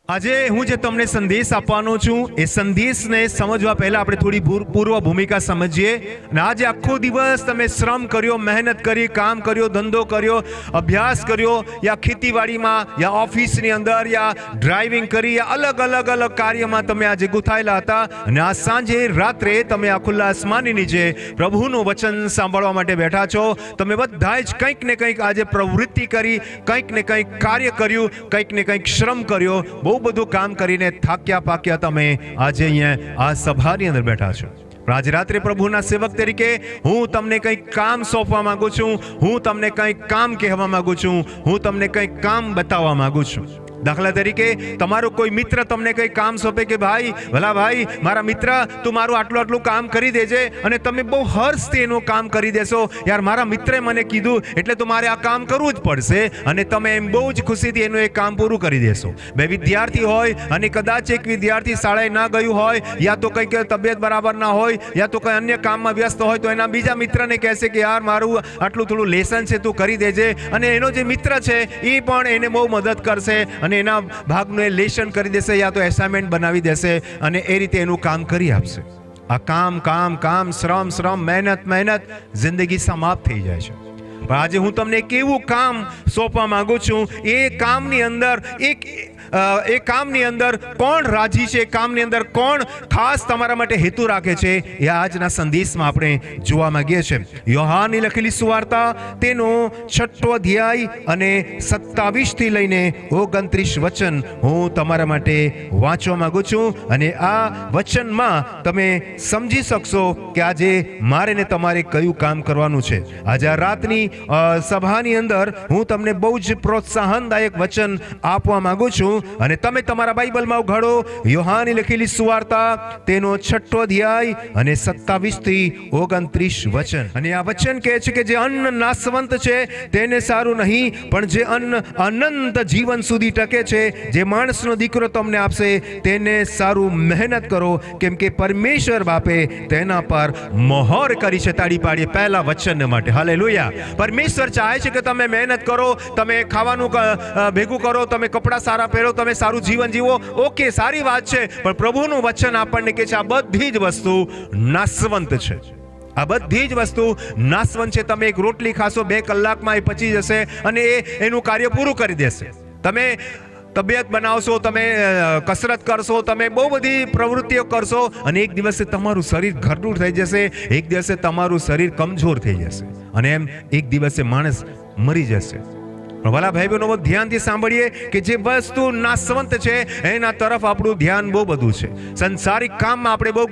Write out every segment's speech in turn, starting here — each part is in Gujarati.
આજે હું જે તમને સંદેશ આપવાનો છું એ સંદેશને સમજવા પહેલા આપણે થોડી પૂર્વ ભૂમિકા સમજીએ. અને આજે આખો દિવસ તમે શ્રમ કર્યો, મહેનત કરી, કામ કર્યો, ધંધો કર્યો, અભ્યાસ કર્યો, યા ખેતીવાડીમાં યા ઓફિસની અંદર યા ડ્રાઇવિંગ કરી યા અલગ અલગ કાર્યમાં તમે આજે ગુથાયેલા હતા. અને આ સાંજે રાત્રે તમે આ ખુલ્લા આસમાનની નીચે પ્રભુનું વચન સાંભળવા માટે બેઠા છો. તમે બધા જ કંઈક ને કંઈક આજે પ્રવૃત્તિ કરી, કંઈક ને કંઈક કાર્ય કર્યું, કંઈક ને કંઈક શ્રમ કર્યો, બહુ બધું કામ કરીને થાક્યા પાક્યા તમે આજે અહીંયા આ સભાની અંદર બેઠા છો. આજે રાત્રે પ્રભુના સેવક તરીકે હું તમને કંઈક કામ સોંપવા માંગુ છું, હું તમને કંઈક કામ કહેવા માંગુ છું, હું તમને કંઈક કામ બતાવવા માંગુ છું. દાખલા તરીકે તમારો કોઈ મિત્ર તમને કંઈ કામ સોંપે કે ભાઈ, ભલા ભાઈ, મારા મિત્ર, તું મારું આટલું કામ કરી દેજે, અને તમે બહુ હર્ષથી એનું કામ કરી દેશો. યાર, મારા મિત્રે મને કીધું એટલે તો મારે આ કામ કરવું જ પડશે, અને તમે એમ બહુ જ ખુશીથી એનું એક કામ પૂરું કરી દેશો. બે વિદ્યાર્થી હોય અને કદાચ એક વિદ્યાર્થી શાળાએ ના ગયું હોય, યા તો કંઈક તબિયત બરાબર ના હોય, યા તો કંઈ અન્ય કામમાં વ્યસ્ત હોય, તો એના બીજા મિત્રને કહેશે કે યાર, મારું આટલું થોડું લેસન છે, તું કરી દેજે. અને એનો જે મિત્ર છે એ પણ એને બહુ મદદ કરશે અને એના ભાગનું એ લેશન કરી દેશે, યા તો એસાઇનમેન્ટ બનાવી દેશે, અને એ રીતે એનું કામ કરી આપશે. આ કામ કામ કામ, શ્રમ શ્રમ, મહેનત મહેનત, જિંદગી સમાપ્ત થઈ જાય છે. પણ આજે હું તમને એક એવું કામ સોંપવા માંગુ છું. એ કામની અંદર કોણ રાજી છે, કામની અંદર કોણ ખાસ તમારા માટે હેતુ રાખે છે, એ આજના સંદેશમાં આપણે જોવા માંગીએ છીએ. યોહાનની લખેલી સુવાર્તા તેનો 6 અધ્યાય અને 27 થી લઈને 29 વચન હું તમારા માટે વાંચવા માંગુ છું. અને આ વચનમાં તમે સમજી શકશો કે આજે મારે ને તમારે કયું કામ કરવાનું છે. આજે આ રાતની સભાની અંદર હું તમને બહુ જ પ્રોત્સાહનદાયક વચન આપવા માંગુ છું. અને તમે તમારા બાઇબલમાં ઉઘાડો યોહાનની લખેલી સુવાર્તા તેનો 6 અધ્યાય અને 27 થી 29 વચન. અને આ વચન કહે છે કે જે અન્ન નાશવંત છે તેને સારું નહીં, પણ જે અન્ન અનંત જીવન સુધી ટકે છે, જે માણસનો દીકરો તમને આપશે તેને સારું મહેનત કરો, કેમ કે પરમેશ્વર બાપે તેના પર મહોર કરી છે. તાળી પાડીએ પહેલા વચન માટે. હાલેલુયા. પરમેશ્વર ચાહે છે કે તમે મહેનત કરો, તમે ખાવાનું ભેગું કરો, તમે કપડાં સારા પહેરો, તમે સારું જીવન જીવો. ઓકે, સારી વાત છે, પણ પ્રભુનું વચન આપણને કહે છે આ બધી જ વસ્તુ નાશવંત છે. આ બધી જ વસ્તુ નાશવંત છે. તમે એક રોટલી ખાશો, 2 કલાકમાં એ પચી જશે અને એનું કાર્ય પૂરું કરી દેશે. તમે તબિયત બનાવશો, તમે કસરત કરશો, તમે બહુ બધી પ્રવૃત્તિઓ કરશો, અને એક દિવસે તમારું શરીર ઘરડું થઈ જશે, એક દિવસે તમારું શરીર કમજોર થઈ જશે, અને એમ એક દિવસે માણસ મરી જશે. પણ ભલા ભાઈ બહેનો, ધ્યાનથી સાંભળીએ કે જે વસ્તુ નાશવંત છે એના તરફ આપણું ધ્યાન બહુ બધું છે. સંસારિક કામમાં આપણે બહુ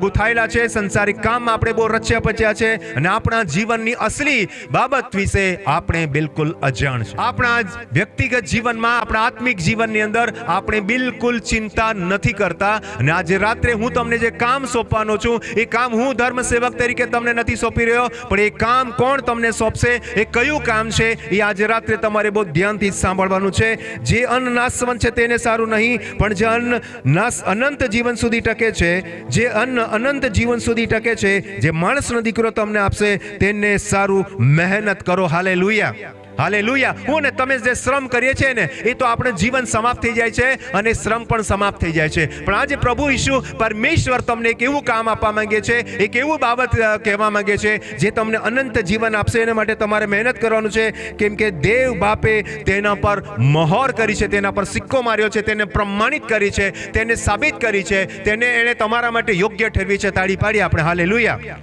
ગુથાયેલા છે, સંસારિક કામમાં આપણે બહુ રચ્યા પચ્યા છે, અને આપણા જીવનની અસલી બાબત વિશે આપણે બિલકુલ અજાણ છે. આપણા વ્યક્તિગત જીવનમાં, આપણા આત્મિક જીવનની અંદર આપણે બિલકુલ ચિંતા નથી કરતા. અને આજે રાત્રે હું તમને જે કામ સોંપવાનો છું, એ કામ હું ધર્મ સેવક તરીકે તમને નથી સોંપી રહ્યો, પણ એ કામ કોણ તમને સોંપશે, એ કયું કામ છે, એ આજે રાત્રે તમારે બહુ ધ્યાનથી સાંભળવાનું છે. જે અન્ન નાશવંત છે તેને સારું નહીં, પણ જે અન્ન અનંત જીવન સુધી ટકે છે, જે અન્ન અનંત જીવન સુધી ટકે છે, જે માણસનો દીકરો તમને આપશે તેને સારું મહેનત કરો. હાલેલુયા. હાલેલુયા. હું ને તમે જે શ્રમ કરીએ છીએ ને, એ તો આપણે જીવન સમાપ્ત થઈ જાય છે અને શ્રમ પણ સમાપ્ત થઈ જાય છે. પણ આજે પ્રભુ ઈસુ પરમેશ્વર તમને એક એવું કામ આપવા માંગે છે, એક એવું બાબત કહેવા માંગે છે જે તમને અનંત જીવન આપશે. એના માટે તમારે મહેનત કરવાનું છે, કેમ કે દેવ બાપે તેના પર મહોર કરી છે, તેના પર સિક્કો માર્યો છે, તેને પ્રમાણિત કરી છે, તેને સાબિત કરી છે, એને તમારા માટે યોગ્ય ઠેરવી છે. તાળી પાડીએ આપણે. હાલેલુયા.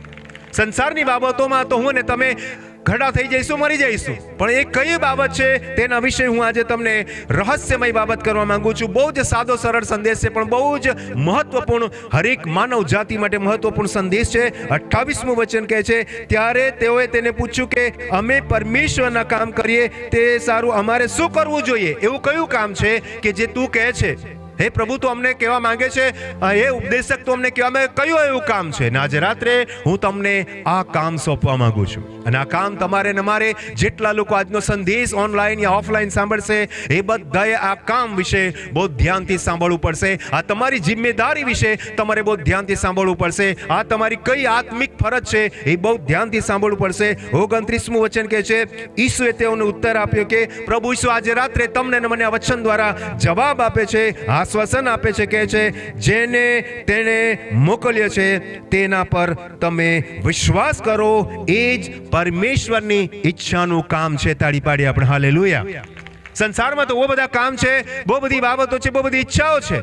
સંસારની બાબતોમાં તો હું ને તમે ઘડા થઈ જઈશું, મરી જઈશું, પણ એ કઈ બાબત છે તેના વિશે હું આજે તમને રહસ્યમય બાબત કરવા માંગુ છું. બહુ જ સાદો સરળ સંદેશ છે, પણ બહુ જ મહત્વપૂર્ણ, હરેક માનવ જાતિ માટે મહત્વપૂર્ણ સંદેશ છે. 28મું વચન કહે છે, ત્યારે તેઓએ તેને પૂછ્યું કે અમે પરમેશ્વરના કામ કરીએ તે સારું, અમારે શું કરવું જોઈએ? એવું કયું કામ છે કે જે તું કહે છે? હે પ્રભુ તો અમને કહેવા માંગે છે, હે ઉપદેશક તો અમને કહેવા માંગે કયું એવું કામ છે, ને આજે રાત્રે હું તમને આ કામ સોંપવા માંગુ છું. અને આ કામ તમારે ને મારે, જેટલા લોકો આજનો સંદેશ ઓનલાઈન યા ઓફલાઈન સાંભળશે, એ બધાએ આ કામ વિશે બહુ ધ્યાનથી સાંભળવું પડશે. આ તમારી જિમ્મેદારી વિશે તમારે બહુ ધ્યાનથી સાંભળવું પડશે. આ તમારી કઈ આત્મિક ફરજ છે એ બહુ ધ્યાનથી સાંભળવું પડશે. 29મું વચન કહે છે, ઈસુએ તેઓને ઉત્તર આપ્યો કે પ્રભુ ઈસુ આજે રાત્રે તમને અને મને આ વચન દ્વારા જવાબ આપે છે, આશ્વાસન આપે છે, કહે છે જેને તેણે મોકલ્યો છે તેના પર તમે વિશ્વાસ કરો, એ જ પરમેશ્વરની ઈચ્છાનું કામ છે. તાળી પાડી આપણે હાલેલુયા. સંસારમાં તો બહુ બધા કામ છે, બહુ બધી બાબતો છે, બહુ બધી ઈચ્છાઓ છે,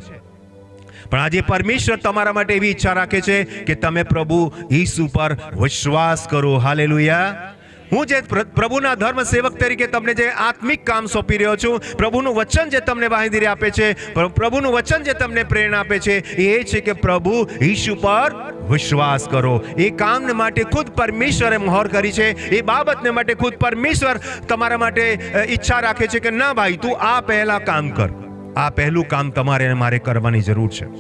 પણ આજે પરમેશ્વર તમારા માટે એવી ઈચ્છા રાખે છે કે તમે પ્રભુ ઈસુ પર વિશ્વાસ કરો. હાલેલુયા. હું જે પ્રભુના ધર્મ સેવક તરીકે તમને જે આત્મિક કામ સોંપી રહ્યો છું, પ્રભુનું વચન જે તમને બાંહેધરી આપે છે, પ્રભુનું વચન જે તમને પ્રેરણા આપે છે, એ છે કે પ્રભુ ઈસુ પર વિશ્વાસ કરો. એ કામને માટે ખુદ પરમેશ્વરે મહોર કરી છે. એ બાબતને માટે ખુદ પરમેશ્વર તમારા માટે ઈચ્છા રાખે છે કે ના ભાઈ, તું આ પહેલા કામ કર. આ પહેલું કામ તમારે મારે કરવાની જરૂર છે.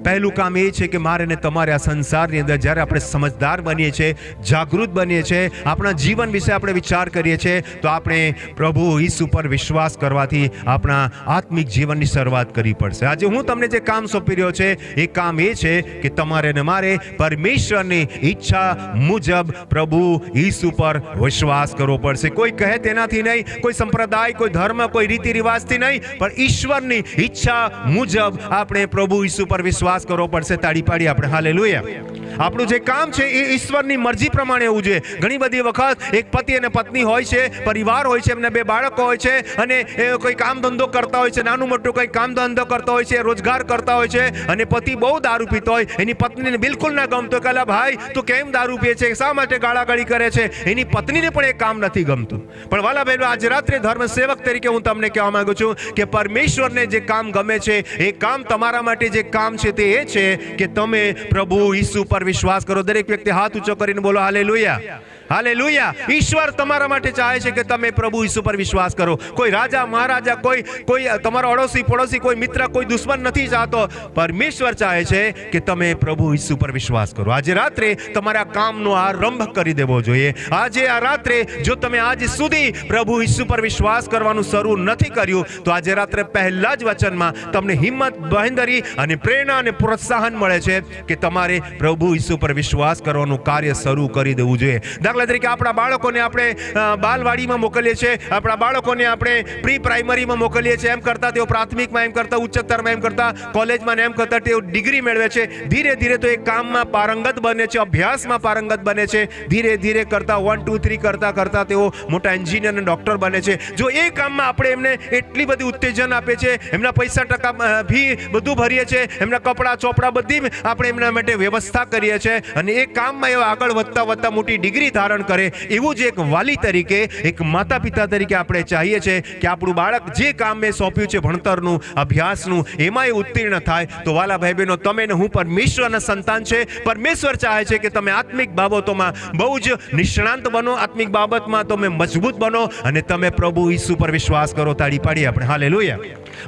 પહેલું કામ એ છે કે મારે ને તમારે આ સંસારની અંદર જ્યારે આપણે સમજદાર બનીએ છીએ, જાગૃત બનીએ છીએ, આપણા જીવન વિશે આપણે વિચાર કરીએ છીએ, તો આપણે પ્રભુ ઈસુ પર વિશ્વાસ કરવાથી આપણા આત્મિક જીવનની શરૂઆત કરવી પડશે. આજે હું તમને જે કામ સોંપી રહ્યો છે, એ કામ એ છે કે તમારે ને મારે પરમેશ્વરની ઈચ્છા મુજબ પ્રભુ ઈસુ પર વિશ્વાસ કરવો પડશે. કોઈ કહે તેનાથી નહીં, કોઈ સંપ્રદાય, કોઈ ધર્મ, કોઈ રીતિ રિવાજથી નહીં, પણ ઈશ્વરની ઈચ્છા મુજબ આપણે પ્રભુ ઈસુ પર વિશ્વાસ કરવો પડશે. તાળી પાડી આપણે હાલેલુયા. આપણું જે કામ છે એ ઈશ્વરની મરજી પ્રમાણે હોવું જોઈએ. ઘણી બધી વખત એક પતિ અને પત્ની હોય છે, પરિવાર હોય છે, એમને 2 બાળકો હોય છે, અને એ કોઈ કામ ધંધો કરતા હોય છે, નાનું મોટું કોઈ કામ ધંધો કરતા હોય છે, રોજગાર કરતા હોય છે, અને પતિ બહુ દારૂ પીતો હોય, એની પત્નીને બિલકુલ ના ગમતો, કે ભાઈ તું કેમ દારૂ પીએ છે, શા માટે ગાળાગાળી કરે છે, એની પત્નીને પણ એ કામ નથી ગમતું. પણ વાલા બહેનો, આજે રાત્રે ધર્મ સેવક તરીકે હું તમને કહેવા માંગુ છું કે પરમેશ્વરને જે કામ ગમે છે, એ કામ તમારા માટે જે કામ છે તે એ છે કે તમે પ્રભુ ઈસુ પર વિશ્વાસ કરો. દરેક વ્યક્તિ હાથ ઊંચો કરીને બોલો હાલેલુયા. હાલેલુયા. ઈશ્વર તમારા માટે ચાહે છે કે તમે પ્રભુ ઈસુ પર વિશ્વાસ કરો. કોઈ રાજા મહારાજા, કોઈ તમારો અડોશી પડોશી, કોઈ મિત્ર, કોઈ દુશ્મન નથી ચાહતો. પરમેશ્વર ચાહે છે કે તમે પ્રભુ ઈસુ પર વિશ્વાસ કરો. આજે રાત્રે તમારા કામનો આરંભ કરી દેવો જોઈએ. આજે આ રાત્રે જો તમે આજ સુધી પ્રભુ ઈસુ પર વિશ્વાસ કરવાનું શરૂ નથી કર્યું, તો આજે રાત્રે પહેલા જ વચનમાં તમને હિંમત, બાંહેધરી અને પ્રેરણા અને પ્રોત્સાહન મળે છે કે તમારે પ્રભુ ઈસુ પર વિશ્વાસ કરવાનું કાર્ય શરૂ કરી દેવું જોઈએ. દાખલા તરીકે આપણા બાળકોને આપણે બાલવાડીમાં મોકલીએ છીએ, આપણા બાળકોને આપણે પ્રી પ્રાઇમરીમાં મોકલીએ છીએ, એમ કરતાં તેઓ પ્રાથમિકમાં, એમ કરતાં ઉચ્ચતરમાં, એમ કરતાં કોલેજમાં, એમ કરતાં તેઓ ડિગ્રી મેળવે છે. ધીરે ધીરે તો એ કામમાં પારંગત બને છે, અભ્યાસમાં પારંગત બને છે. ધીરે ધીરે કરતાં 1 2 3 કરતાં તેઓ મોટા એન્જિનિયર અને ડૉક્ટર બને છે. જો એ કામમાં આપણે એમને એટલી બધી ઉત્તેજન આપીએ છીએ, એમના પૈસા ટકા ફી બધું ભરીએ છીએ, એમના કપડાં ચોપડા બધી આપણે એમના માટે વ્યવસ્થા કરીએ છીએ, અને એ કામમાં એવા આગળ વધતા મોટી ડિગ્રી ધારણ કરે, એવું જ એક વાલી તરીકે, એક માતા પિતા તરીકે આપણે ચાહીએ છીએ કે આપણું બાળક જે કામ મેં સોંપ્યું છે, ભણતરનું, અભ્યાસનું, એમાં એ ઉત્તીર્ણ થાય. તો વાલા ભાઈ બહેનો, તમે ને હું પરમેશ્વરના સંતાન છે. પરમેશ્વર ચાહે છે કે તમે આત્મિક બાબતોમાં બહુ જ નિષ્ણાંત બનો, આત્મિક બાબતમાં તમે મજબૂત બનો, અને તમે પ્રભુ ઈસુ પર વિશ્વાસ કરો. તાળી પાડીએ આપણે હાલેલુયા.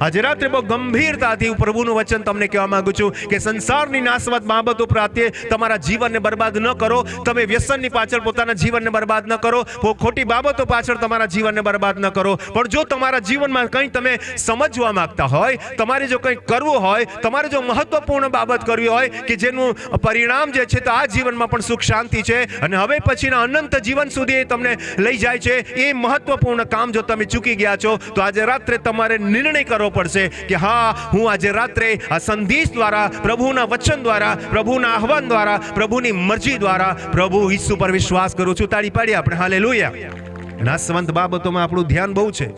આજે રાત્રે બહુ ગંભીરતાથી પ્રભુનું વચન તમને કહેવા માંગુ છું કે સંસારની નાશવંત બાબતો પ્રત્યે તમારા જીવનને બરબાદ ન કરો. તમે વ્યસનની પાછળ પોતાના જીવનને બરબાદ ન કરો, ખોટી બાબતો પાછળ તમારા જીવનને બરબાદ ન કરો. પણ જો તમારા જીવનમાં કંઈ તમે સમજવા માંગતા હોય, તમારે જો કંઈ કરવું હોય, તમારે જો મહત્વપૂર્ણ બાબત કરવી હોય કે જેનું પરિણામ જે છે તો આ જીવનમાં પણ સુખ શાંતિ છે અને હવે પછીના અનંત જીવન સુધી એ તમને લઈ જાય છે, એ મહત્વપૂર્ણ કામ જો તમે ચૂકી ગયા છો, તો આજે રાત્રે તમારે નિર્ણય કરવો પડશે કે હા, હું આજે રાત્રે આ સંદેશ દ્વારા, પ્રભુના વચન દ્વારા, પ્રભુના આહવાન દ્વારા, પ્રભુની મરજી દ્વારા પ્રભુ ઈસુ પર વિશ્વાસ કરું છું. તાળી પાડીએ આપણે હાલેલુયા. નાશવંત બાબતોમાં આપણું ધ્યાન બહુ છે,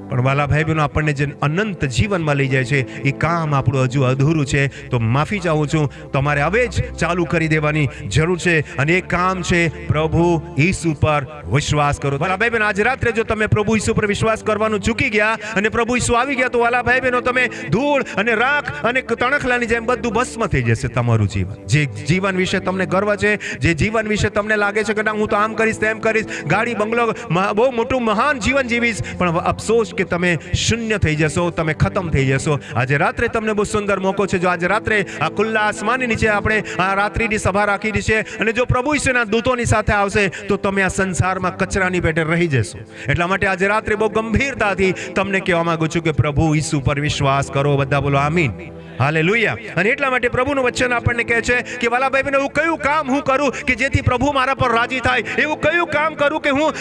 પણ વાલા ભાઈ બહેનો, આપણને જે અનંત જીવનમાં લઈ જાય છે એ કામ આપણું હજુ અધૂરું છે. તો માફી ચાહું છું, તમારે હવે જ ચાલુ કરી દેવાની જરૂર છે, અને એ કામ છે પ્રભુ ઈસુ પર વિશ્વાસ કરો. વાલા ભાઈ બહેનો, આજે રાત્રે જો તમે પ્રભુ ઈસુ પર વિશ્વાસ કરવાનું ચૂકી ગયા અને પ્રભુ ઈસુ આવી ગયા, તો વાલા ભાઈ બહેનો, તમે ધૂળ અને રાખ અને તણખલાની જેમ બધું ભસ્મ થઈ જશે તમારું જીવન. જે જીવન વિશે તમને ગર્વ છે, જે જીવન વિશે તમને લાગે છે કે ના હું તો આમ કરીશ, તેમ કરીશ, ગાડી બંગલો, બહુ મોટું મહાન જીવન જીવીશ, પણ અફસોસ કે તમે શૂન્ય થઈ જશો, તમે ખતમ થઈ જશો. આજે રાત્રે તમને બહુ સુંદર મોકો છે. જો આજે રાત્રે આ ખુલ્લા આસમાનની નીચે આપણે આ રાત્રિની સભા રાખી છે અને જો પ્રભુ ઈસુના દૂતોની સાથે આવશે તો તમે આ સંસારમાં કચરાની પેટે રહી જશો. એટલા માટે આજે રાત્રે બહુ ગંભીરતાથી તમને કહેવા માંગુ છું કે પ્રભુ ઈસુ પર વિશ્વાસ કરો. બધા બોલો આમીન, હાલેલુયા. અને એટલા માટે પ્રભુનું વચન આપણને કહે છે કે વાલા ભાઈ બહેનો, એવું કયું કામ હું કરું કે જેથી પ્રભુ મારા પર રાજી થાય? એવું કયું કામ કરું કે હું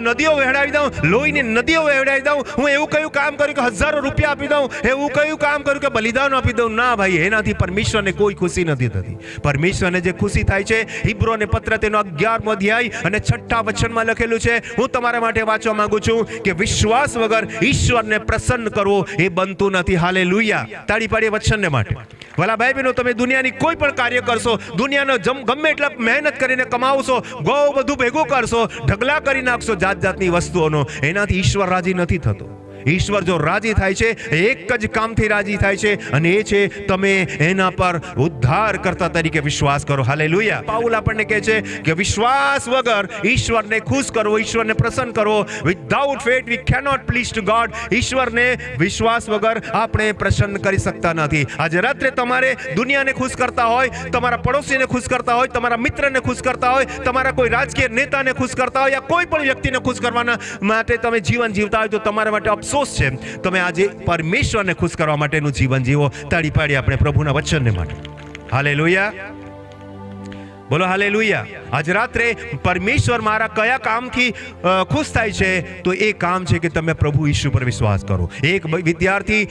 નદીઓ વહેડાવી દઉં, લોહીની નદીઓ વહેડાવી દઉં? હું એવું કયું કામ કરું કે હજારો રૂપિયા આપી દઉં? એવું કયું કામ કરું કે બલિદાન આપી દઉં? ના ભાઈ, એનાથી પરમેશ્વરને કોઈ ખુશી નથી થતી. પરમેશ્વરને જે ખુશી થાય છે, હિબ્રોને પત્ર તેનો 11મો અધ્યાય અને 6ઠા વચનમાં લખેલું છે. હું તમારા માટે વાંચવા માંગુ છું કે વિશ્વાસ વગર ઈશ્વરને પ્રસન્ન કરવો એ બનતું નથી. હાલેલુયા. તાળી પાડીએ વચનને માટે. વાલા ભાઈ બહેનો, તમે દુનિયાની કોઈ પણ કાર્ય કરશો, દુનિયાનો ગમે એટલા મહેનત કરીને કમાવશો, બહુ બધું ભેગું કરશો, ઢગલા કરી નાખશો જાત જાતની વસ્તુઓનો, એનાથી ઈશ્વર રાજી નથી થતો. ઈશ્વર જો રાજી થાય છે, એક જ કામથી રાજી થાય છે, અને એ છે તમે એના પર ઉદ્ધાર કરતા તરીકે વિશ્વાસ કરો. હાલેલુયા. પાઉલ આપણને કહે છે કે વિશ્વાસ વગર ઈશ્વરને ખુશ કરવો, ઈશ્વરને પ્રસન્ન કરવો, without faith V cannot please two God. ઈશ્વરને વિશ્વાસ વગર આપણે પ્રસન્ન કરી શકતા નથી. આજે રાત્રે તમારે દુનિયાને ખુશ કરતા હોય, તમારા પડોશીને ખુશ કરતા હોય, તમારા મિત્રને ખુશ કરતા હોય, તમારા કોઈ રાજકીય નેતાને ખુશ કરતા હોય, યા કોઈ પણ વ્યક્તિને ખુશ કરવાના માટે તમે જીવન જીવતા હોય તો તમારા માટે અફસોસ છે. તમે આજે પરમેશ્વરને ખુશ કરવા માટેનું જીવન જીવો. તાળી પાડીએ આપણે પ્રભુના વચનને માટે. હાલેલુયા. બોલો હાલેલુયા. આજે રાત્રે પરમેશ્વર મારા કયા કામથી ખુશ થાય છે? તો એ કામ છે કે તમે પ્રભુ ઈસુ પર વિશ્વાસ કરો. એક વિદ્યાર્થી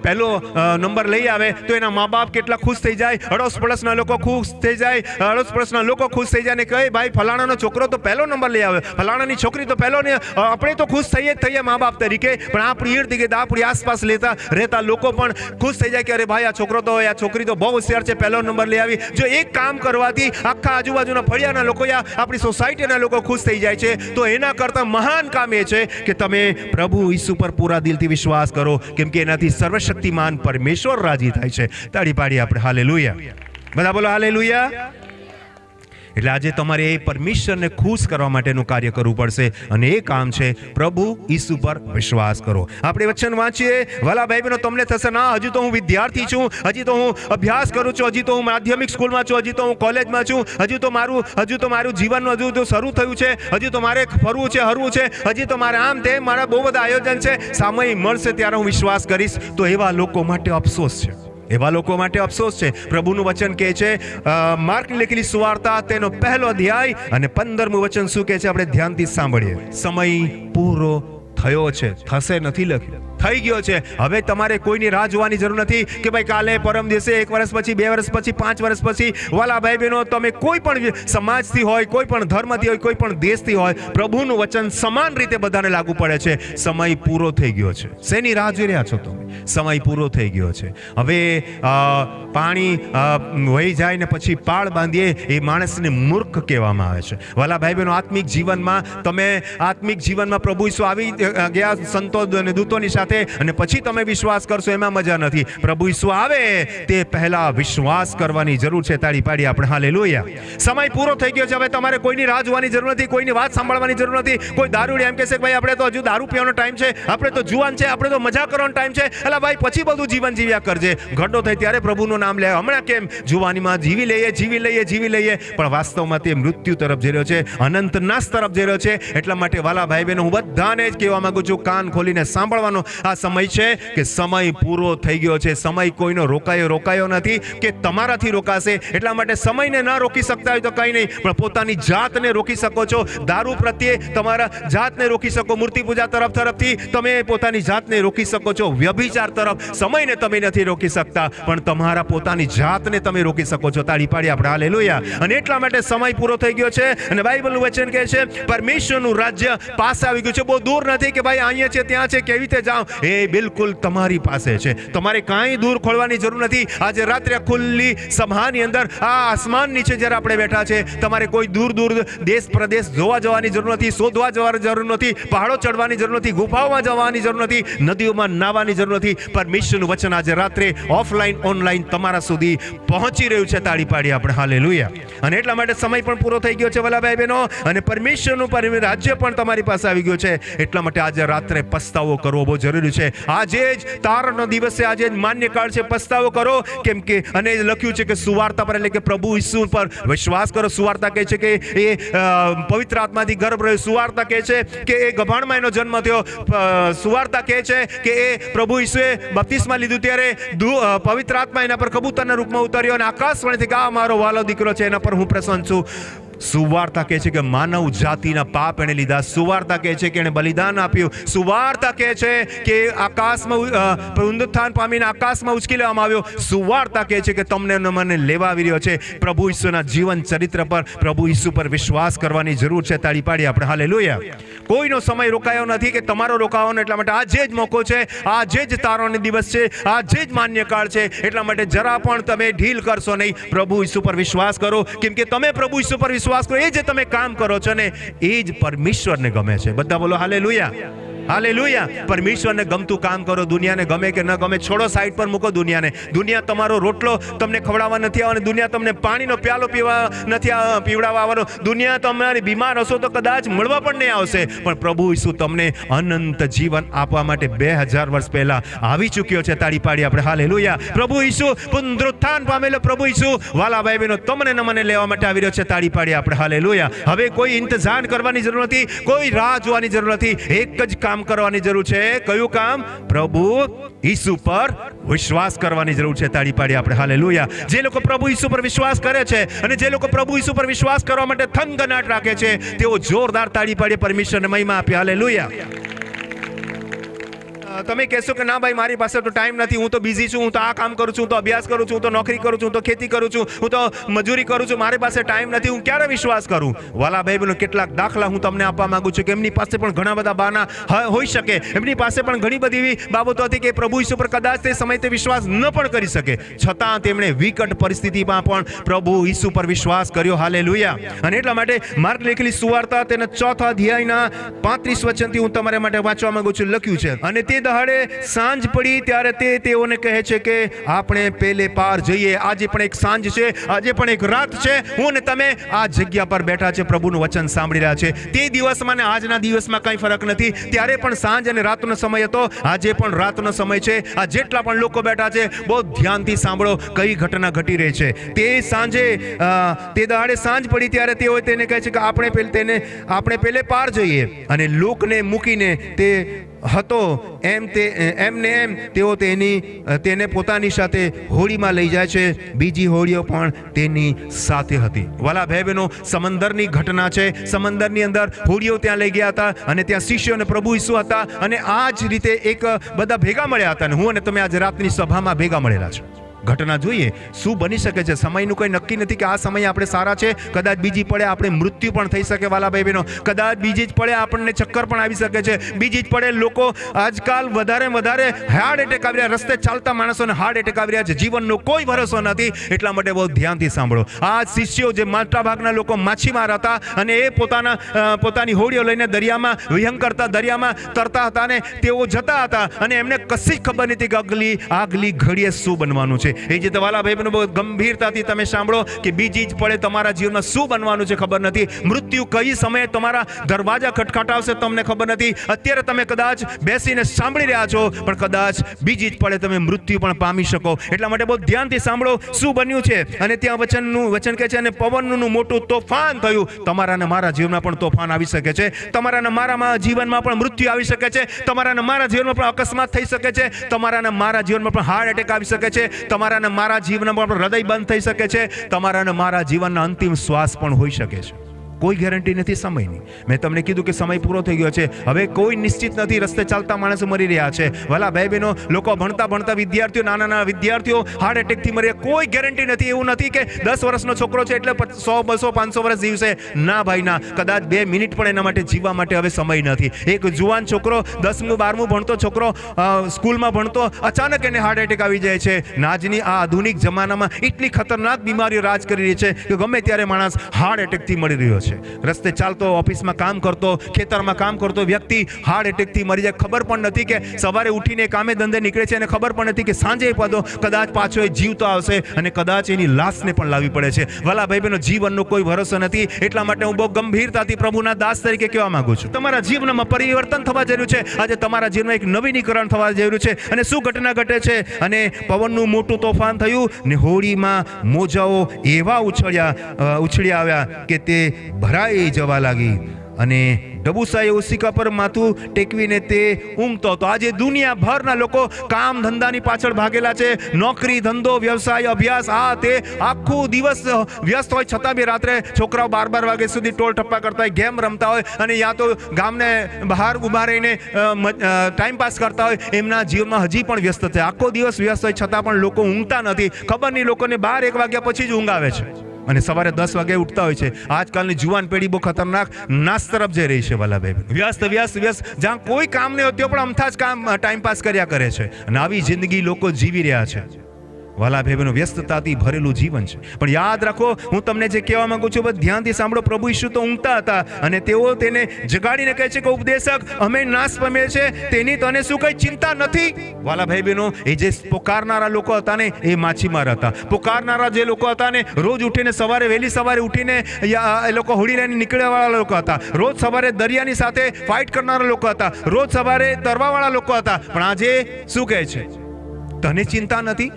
પહેલો નંબર લઈ આવે તો એના મા બાપ કેટલા ખુશ થઈ જાય, અડોસ પડોશના લોકો ખુશ થઈ જાય, અડોસ પડોશના લોકો ખુશ થઈ જાય ને કહે ભાઈ ફલાણાનો છોકરો તો પહેલો નંબર લઈ આવે, ફલાણાની છોકરી તો પહેલો ને. આપણે તો ખુશ થઈએ જ થઈએ મા બાપ તરીકે, પણ આપણી ઈર્દ ગીર્દ આપણી આસપાસ રહેતા લોકો પણ ખુશ થઈ જાય કે અરે ભાઈ આ છોકરો તો આ છોકરી તો બહુ હોશિયાર છે, પહેલો નંબર લઈ આવી. જો એક કામ કરવાથી આખા આજુબાજુના ફળિયાના લોકો યા આપણી સોસાયટીના લોકો ખુશ થઈ જાય છે, તો એના કરતાં મહાન કામ એ છે કે તમે પ્રભુ ઈસુ પર પૂરા દિલથી વિશ્વાસ કરો, કેમ કે એનાથી સર્વશક્તિમાન પરમેશ્વર રાજી થાય છે. તાળી પાડીએ આપણે. હાલેલુયા. બધા બોલો હાલેલુયા. એટલે આજે તમારે એ પરમેશ્વરને ખુશ કરવા માટેનું કાર્ય કરવું પડશે, અને એ કામ છે પ્રભુ ઈસુ પર વિશ્વાસ કરો. આપણે વચન વાંચીએ. વાલા ભાઈ બહેનો, તમને થશે ના હજુ તો હું વિદ્યાર્થી છું, હજી તો હું અભ્યાસ કરું છું, હજી તો હું માધ્યમિક સ્કૂલમાં છું, હજી તો હું કોલેજમાં છું, હજુ તો મારું જીવનનું હજુ તો શરૂ થયું છે, હજુ તો મારે ફરવું છે, હરવું છે, હજી તો મારે આમ તેમ, મારા બહુ બધા આયોજન છે, સમય મળશે ત્યારે હું વિશ્વાસ કરીશ. તો એવા લોકો માટે અફસોસ છે. એવા લોકો માટે અફસોસ છે. પ્રભુનું વચન કહે છે, માર્કની લખેલી સુવાર્તા તેનો 1લો અધ્યાય અને 15મું વચન શું કહે છે? આપણે ધ્યાનથી સાંભળીએ. સમય પૂરો થયો છે, થશે નથી લખ્યું, થઈ ગયો છે. હવે તમારે કોઈની રાહ જોવાની જરૂર નથી કે ભાઈ કાલે, પરમ દિવસે, 1 વર્ષ પછી, 2 વર્ષ પછી, 5 વર્ષ પછી. વાલા ભાઈ બહેનો, તમે કોઈ પણ સમાજથી હોય, કોઈ પણ ધર્મથી હોય, કોઈ પણ દેશથી હોય, પ્રભુનું વચન સમાન રીતે બધાને લાગુ પડે છે. સમય પૂરો થઈ ગયો છે. શેની રાહ જોઈ રહ્યા છો તમે? સમય પૂરો થઈ ગયો છે. હવે પાણી વહી જાય ને પછી પાળ બાંધીએ એ માણસને મૂર્ખ કહેવામાં આવે છે. વાલા ભાઈ બહેનો, આત્મિક જીવનમાં પ્રભુ ઈસુ આવી ગયા સંતો અને દૂતોની સાથે, અને પછી તમે વિશ્વાસ કરશો, એમાં મજા નથી. પ્રભુ ઈસુ આવે તે પહેલા વિશ્વાસ કરવાની જરૂર છે. તાળી પાડીએ આપણે. હાલેલુયા. સમય પૂરો થઈ ગયો છે. હવે તમારે કોઈની રાહ જોવાની જરૂર નથી, કોઈની વાત સાંભળવાની જરૂર નથી. કોઈ દારૂડિયા એમ કહેશે કે ભાઈ આપણે તો હજુ દારૂ પીવાનો ટાઈમ છે, આપણે તો જુવાન છે, આપણે તો મજા કરવાનો ટાઈમ છે. એટલે ભાઈ પછી બધું જીવન જીવ્યા કરજે. ઘટો થાય ત્યારે પ્રભુનું નામ લે. હમણાં કેમ જુવાનીમાં જીવી લઈએ, પણ વાસ્તવમાં તે મૃત્યુ તરફ જઈ રહ્યો છે, અનંત નાશ તરફ જઈ રહ્યો છે. એટલા માટે વાલા ભાઈ બહેનો, હું બધાને જ કહેવા માંગુ છું, કાન ખોલીને સાંભળવાનો આ સમય છે કે સમય પૂરો થઈ ગયો છે. સમય કોઈનો રોકાયો નથી કે તમારાથી રોકાશે. એટલા માટે સમયને ન રોકી શકતા હોય તો કંઈ નહીં, પણ પોતાની જાતને રોકી શકો છો. દારૂ પ્રત્યે તમારા જાતને રોકી શકો, મૂર્તિ પૂજા તરફથી તમે પોતાની જાતને રોકી શકો છો. વ્યભિચાર તરફ સમયને તમે નથી રોકી શકતા, પણ તમારા પોતાની જાતને તમે રોકી શકો છો. તાળી પાડીએ આપણે. હાલેલુયા. અને એટલા માટે સમય પૂરો થઈ ગયો છે, અને બાઇબલનું વચન કહે છે પરમેશ્વરનું રાજ્ય પાસે આવી ગયું છે. બહુ દૂર નથી કે ભાઈ અહીંયા છે, ત્યાં છે, કેવી રીતે જાઓ. એ બિલકુલ તમારી પાસે છે. તમારે કાંઈ દૂર ખોલવાની જરૂર નથી. આજે રાત્રે ખુલ્લી સભાની અંદર આ આસમાન નીચે જ્યારે આપણે બેઠા છે, તમારે કોઈ દૂર દેશ પ્રદેશ જોવા જવાની જરૂર નથી, શોધવા જવાની જરૂર નથી, પહાડો ચડવાની જરૂર નથી, ગુફાઓમાં જવાની જરૂર નથી, નદીઓમાં નાહવાની જરૂર નથી. પરમેશ્વરનું વચન આજે રાત્રે ઓફલાઈન ઓનલાઈન તમારા સુધી પહોંચી રહ્યું છે. તાળી પાડીએ આપણે હાલેલુયા. અને એટલા માટે સમય પણ પૂરો થઈ ગયો છે વાલા ભાઈ બહેનો, અને પરમેશ્વરનું રાજ્ય પણ તમારી પાસે આવી ગયું છે. એટલા માટે આજે રાત્રે પસ્તાવો કરવો બહુ જરૂરી છે. આજે જ તારણનો દિવસ છે, આજે જ માન્ય કાળ છે. પસ્તાવો કરો, કેમ કે અને લખ્યું છે કે સુવાર્તા પર એટલે કે પ્રભુ ઈસુ પર વિશ્વાસ કરો. સુવાર્તા કહે છે કે એ પવિત્ર આત્માથી ગર્ભ રહ્યો. સુવાર્તા કહે છે કે એ ગભાણમાં એનો જન્મ થયો. સુવાર્તા કહે છે કે એ પ્રભુ ઈસુએ બપ્તિસ્મા લીધું ત્યારે પવિત્ર આત્મા એના પર કબૂતરના રૂપમાં ઉતર્યો અને આકાશવાણીથી કે આ મારો વાલો દીકરો છે, એના પર હું પ્રસન્ન છું. સુવાર્તા કહે છે કે માનવ જાતિના પાપ એણે લીધા. સુવાર્તા કહે છે કે એણે બલિદાન આપ્યું. સુવાર્તા કહે છે કે આકાશમાં પુનરુત્થાન પામીને આકાશમાં ઉચકી લેવામાં આવ્યો. સુવાર્તા કહે છે કે તમને મને લેવા આવી રહ્યો છે. પ્રભુ ઈસુના જીવન ચરિત્ર પર, પ્રભુ ઈસુ પર વિશ્વાસ કરવાની જરૂર છે. તાળી પાડીએ આપણે હાલેલુયા. કોઈનો સમય રોકાયો નથી કે તમારો રોકાવાનો, એટલા માટે આજે જ મોકો છે, આજે જ તારણનો દિવસ છે, આજે જ માન્ય કાળ છે. એટલા માટે જરા પણ તમે ઢીલ કરશો નહીં. પ્રભુ ઈસુ પર વિશ્વાસ કરો, કેમ કે તમે પ્રભુ ઈસુ પર વિશ્વાસ કરો, એ જે તમે કામ કરો છો ને એ જ પરમેશ્વરને ગમે છે. બધા બોલો હાલેલુયા. હાલેલુયા. પરમેશ્વરને ગમતું કામ કરો. દુનિયાને ગમે કે ન ગમે છોડો, સાઈડ પર મૂકો દુનિયાને. દુનિયા તમારો રોટલો તમને ખવડાવવા નથી આવવાની. દુનિયા તમને પાણીનો પ્યાલો પીવડાવવા આવવાનો. દુનિયા તમારી બીમાર હશો તો કદાચ મળવા પણ નહીં આવશે, પણ પ્રભુ ઈસુ તમને અનંત જીવન આપવા માટે 2000 વર્ષ પહેલા આવી ચૂક્યો છે. તાળી પાડી આપણે હાલેલુયા. પ્રભુ ઈસુ પુનરુત્થાન પામેલો પ્રભુ ઈસુ વાલા ભાઈ બહેનો તમને ને મને લેવા માટે આવી રહ્યો છે. તાળી પાડી આપણે હાલેલુયા. હવે કોઈ ઇંતજાર કરવાની જરૂર નથી, કોઈ રાહ જોવાની જરૂર નથી. એક જ કામ કરવાની જરૂર છે. કયું કામ? પ્રભુ ઈસુ પર વિશ્વાસ કરવાની જરૂર છે. તાળી પાડી આપણે હાલેલુયા. જે લોકો પ્રભુ ઈસુ પર વિશ્વાસ કરે છે અને જે લોકો પ્રભુ ઈસુ પર વિશ્વાસ કરવા માટે થનગનાટ રાખે છે, તેઓ જોરદાર તાળી પાડી પરમેશ્વરને મહિમા આપે. હાલેલુયા. તમે કહેશો કે ના ભાઈ મારી પાસે તો ટાઈમ નથી, હું તો બિઝી છું, હું તો આ કામ કરું છું, હું તો અભ્યાસ કરું છું, હું તો નોકરી કરું છું, હું તો ખેતી કરું છું, હું તો મજૂરી કરું છું, મારી પાસે ટાઈમ નથી, હું ક્યારે વિશ્વાસ કરું? વાલા ભાઈ બહેનો, કેટલાક દાખલા હું તમને આપવા માંગુ છું કે એમની પાસે પણ ઘણા બધા બહાના હોઈ શકે, એમની પાસે પણ ઘણી બધી એવી બાબતો હતી કે પ્રભુ ઈસુ પર કદાચ તે સમયે તે વિશ્વાસ ન પણ કરી શકે, છતાં તેમણે વિકટ પરિસ્થિતિમાં પણ પ્રભુ ઈસુ પર વિશ્વાસ કર્યો. હાલેલુયા. અને એટલા માટે માર્ક લખેલી સુવાર્તા તેના 4થા અધ્યાયના 35 વચનથી હું તમારા માટે વાંચવા માંગુ છું. લખ્યું છે, અને તે દહાડે સાંજ પડી ત્યારે તે તેઓને કહે છે કે આપણે પેલે પાર જઈએ. આજે પણ એક સાંજ છે, આજે પણ એક રાત છે. હું ને તમે આ જગ્યા પર બેઠા છે, પ્રભુનું વચન સાંભળી રહ્યા છે. તે દિવસમાં ને આજના દિવસમાં કંઈ ફરક નથી. ત્યારે પણ સાંજ અને રાતનો સમય હતો, આજે પણ રાતનો સમય છે. આ જેટલા પણ લોકો બેઠા છે, બહુ ધ્યાનથી સાંભળો કઈ ઘટના ઘટી રહી છે. તે સાંજે તે દહાડે સાંજ પડી ત્યારે તેઓ તેને કહે છે કે આપણે પેલે પાર જઈએ. અને લોકને મૂકીને તે હતો એમને એમ તેઓ તેને પોતાની સાથે હોડીમાં લઈ જાય છે. બીજી હોડીઓ પણ તેની સાથે હતી. વાલા ભાઈ બહેનો, સમંદરની ઘટના છે. સમંદરની અંદર હોડીઓ ત્યાં લઈ ગયા હતા અને ત્યાં શિષ્યો અને પ્રભુ ઈસુ હતા અને આ જ રીતે એક બધા ભેગા મળ્યા હતા. અને હું અને તમે આજે રાતની સભામાં ભેગા મળેલા છે. ઘટના જોઈએ શું બની શકે છે. સમયનું કોઈ નક્કી નથી કે આ સમયે આપણે સારા છે, કદાચ બીજી પડે આપણે મૃત્યુ પણ થઈ શકે. વાલા ભાઈ બહેનો, કદાચ બીજી જ પડે આપણને ચક્કર પણ આવી શકે છે. બીજી જ પડે લોકો આજકાલ વધારે હાર્ટ એટેક આવી રહ્યા, રસ્તે ચાલતા માણસોને હાર્ટ એટેક આવી રહ્યા છે. જીવનનો કોઈ ભરોસો નથી. એટલા માટે બહુ ધ્યાનથી સાંભળો. આ શિષ્યો જે મોટા ભાગના લોકો માછીમાર હતા અને એ પોતાની હોડીઓ લઈને દરિયામાં વિહંગ કરતા, દરિયામાં તરતા હતા અને તેઓ જતા હતા અને એમને કશી જ ખબર નથી કે આગલી ઘડીએ શું બનવાનું છે. એ જે વાલા ભાઈ બહેનો, બહુ ગંભીરતાથી તમે સાંભળો કે બીજી જ પડે તમારા જીવનમાં શું બનવાનું છે ખબર નથી. મૃત્યુ કઈ સમયે તમારા દરવાજા ખટખટાવશે તમને ખબર નથી. અત્યારે તમે કદાચ બેસીને સાંભળી રહ્યા છો, પણ કદાચ બીજી જ પડે તમે મૃત્યુ પણ પામી શકો. એટલા માટે બહુ ધ્યાનથી સાંભળો શું બન્યું છે. અને ત્યાં વચન કહે છે, અને પવનનું મોટું તોફાન થયું. તમારા ને મારા જીવનમાં પણ તોફાન આવી શકે છે. તમારા ને મારા જીવનમાં પણ મૃત્યુ આવી શકે છે. તમારા ને મારા જીવનમાં પણ અકસ્માત થઈ શકે છે. તમારા ને મારા જીવનમાં પણ હાર્ટ એટેક આવી શકે છે. તમારા ને મારા જીવનમાં પણ હૃદય બંધ થઈ શકે છે. તમારા ને મારા જીવનના અંતિમ શ્વાસ પણ હોઈ શકે છે. કોઈ ગેરંટી નથી સમયની. મેં તમને કીધું કે સમય પૂરો થઈ ગયો છે. હવે કોઈ નિશ્ચિત નથી. રસ્તે ચાલતા માણસો મરી રહ્યા છે. વાલા ભાઈ બહેનો, લોકો ભણતા વિદ્યાર્થીઓ, નાના વિદ્યાર્થીઓ હાર્ટ એટેકથી મરી રહ્યા. કોઈ ગેરંટી નથી. એવું નથી કે 10 વર્ષનો છોકરો છે એટલે 100, 200, 500 વર્ષ જીવશે. ના ભાઈ ના. કદાચ 2 મિનિટ પણ એના માટે જીવવા માટે હવે સમય નથી. એક જુવાન છોકરો, 10મું 12મું ભણતો છોકરો, સ્કૂલમાં ભણતો, અચાનક એને હાર્ટ એટેક આવી જાય છે. આજની આ આધુનિક જમાનામાં એટલી ખતરનાક બીમારીઓ રાજ કરી રહી છે કે ગમે ત્યારે માણસ હાર્ટ એટેકથી મળી રહ્યો છે. છે. રસ્તે ચાલતો, ઓફિસમાં કામ કરતો, ખેતરમાં કામ કરતો વ્યક્તિ હાર્ટ એટેકથી મરી જાય. ખબર પણ નથી કે સવારે ઉઠીને કામે ધંધે નીકળે છે અને ખબર પણ નથી કે સાંજે કદાચ પાછો એ જીવતો આવશે અને કદાચ એની લાશને પણ લાવવી પડે છે. વાલા ભાઈ બહેનો, જીવનનો કોઈ ભરોસો નથી. એટલા માટે હું બહુ ગંભીરતાથી પ્રભુના દાસ તરીકે કહેવા માંગુ છું, તમારા જીવનમાં પરિવર્તન થવા જરૂર છે. આજે તમારા જીવનમાં એક નવીનીકરણ થવા જરૂર છે. અને શું ઘટના ઘટે છે? અને પવનનું મોટું તોફાન થયું ને હોડીમાં મોજાઓ એવા ઉછળી આવ્યા કે તે ભરાઈ જવા લાગી અને ડબુસાએ ઓશિકા પર માથું ટેકવીને તે ઊંઘતો હતો. આજે દુનિયાભરના લોકો કામ ધંધાની પાછળ ભાગેલા છે. નોકરી, ધંધો, વ્યવસાય, અભ્યાસ, આ તે આખો દિવસ વ્યસ્ત હોય છતાં બી રાત્રે છોકરાઓ 12 વાગ્યા સુધી ટોળ ટપ્પા કરતા હોય, ગેમ રમતા હોય અને યા તો ગામને બહાર ઊભા રહીને ટાઈમ પાસ કરતા હોય. એમના જીવનમાં હજી પણ વ્યસ્ત છે. આખો દિવસ વ્યસ્ત હોય છતાં પણ લોકો ઊંઘતા નથી. ખબર નહીં, લોકોને 12-1 વાગ્યા પછી જ ઊંઘ આવે છે અને સવારે 10 વાગે ઉઠતા હોય છે. આજકાલની જુવાન પેઢી બહુ ખતરનાક નાશ તરફ જઈ રહી છે. વાલા ભાઈ, વ્યસ્ત જ્યાં કોઈ કામ નહીં હોતું પણ અમથા જ કામ ટાઈમ પાસ કર્યા કરે છે અને આવી જિંદગી લોકો જીવી રહ્યા છે. વાલા ભાઈ બહેનો, વ્યસ્તતાથી ભરેલું જીવન છે. પણ યાદ રાખો, હું તમને જે કહેવા માંગુ છું બસ ધ્યાનથી સાંભળો. પ્રભુ ઈસુ તો ઊંઘતા હતા અને તેઓ તેને જગાડીને કહે છે કે ઉપદેશક, અમે નાશ પામીએ છે, તેની તને શું કઈ ચિંતા નથી? વાલા ભાઈ બહેનો, એ જે પુકારનારા લોકો હતા ને એ માછીમાર હતા. પુકારનારા જે લોકો હતા ને રોજ ઉઠીને વહેલી સવારે ઉઠીને એ લોકો હોડી લઈને નીકળવાવાળા લોકો હતા. રોજ સવારે દરિયાની સાથે ફાઇટ કરનારા લોકો હતા. રોજ સવારે તરવાવાળા લોકો હતા. પણ આજે શું કહે છે? તને ચિંતા નથી?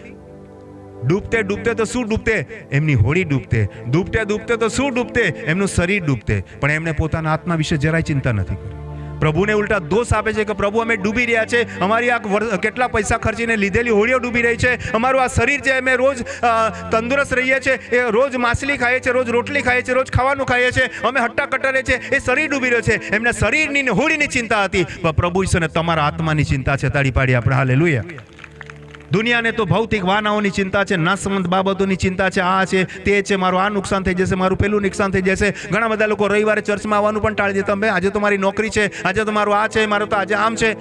ડૂબતે તો શું ડૂબતે? એમની હોડી ડૂબતે તો શું ડૂબતે? એમનું શરીર ડૂબતે. પણ એમણે પોતાના આત્મા વિશે જરાય ચિંતા નથી કરી. પ્રભુને ઉલટા દોષ આપે છે કે પ્રભુ, અમે ડૂબી રહ્યા છે. અમારી આ કેટલા પૈસા ખર્ચીને લીધેલી હોડીઓ ડૂબી રહી છે. અમારું આ શરીર છે, અમે રોજ તંદુરસ્ત રહીએ છીએ, એ રોજ માછલી ખાઈએ છીએ, રોજ રોટલી ખાઈએ છીએ, રોજ ખાવાનું ખાઈએ છીએ, અમે હટ્ટા કટરે છે, એ શરીર ડૂબી રહ્યો છે. એમના શરીરની ને હોડીની ચિંતા હતી. પણ પ્રભુ ઈશ્વરને તમારા આત્માની ચિંતા છે. તાળી પાડી આપણે હાલેલુયા. દુનિયાને તો ભૌતિક વાનાઓની ચિંતા છે, નાસમંત બાબતોની ચિંતા છે, આ છે તે છે, મારું આ નુકસાન થઈ જશે, મારું પેલું નુકસાન થઈ જશે. ઘણા બધા લોકો રવિવારે ચર્ચમાં આવવાનું પણ ટાળી દેતા. આજે તો મારી નોકરી છે, આજે તો મારું આ છે, મારું તો આજે આમ છે.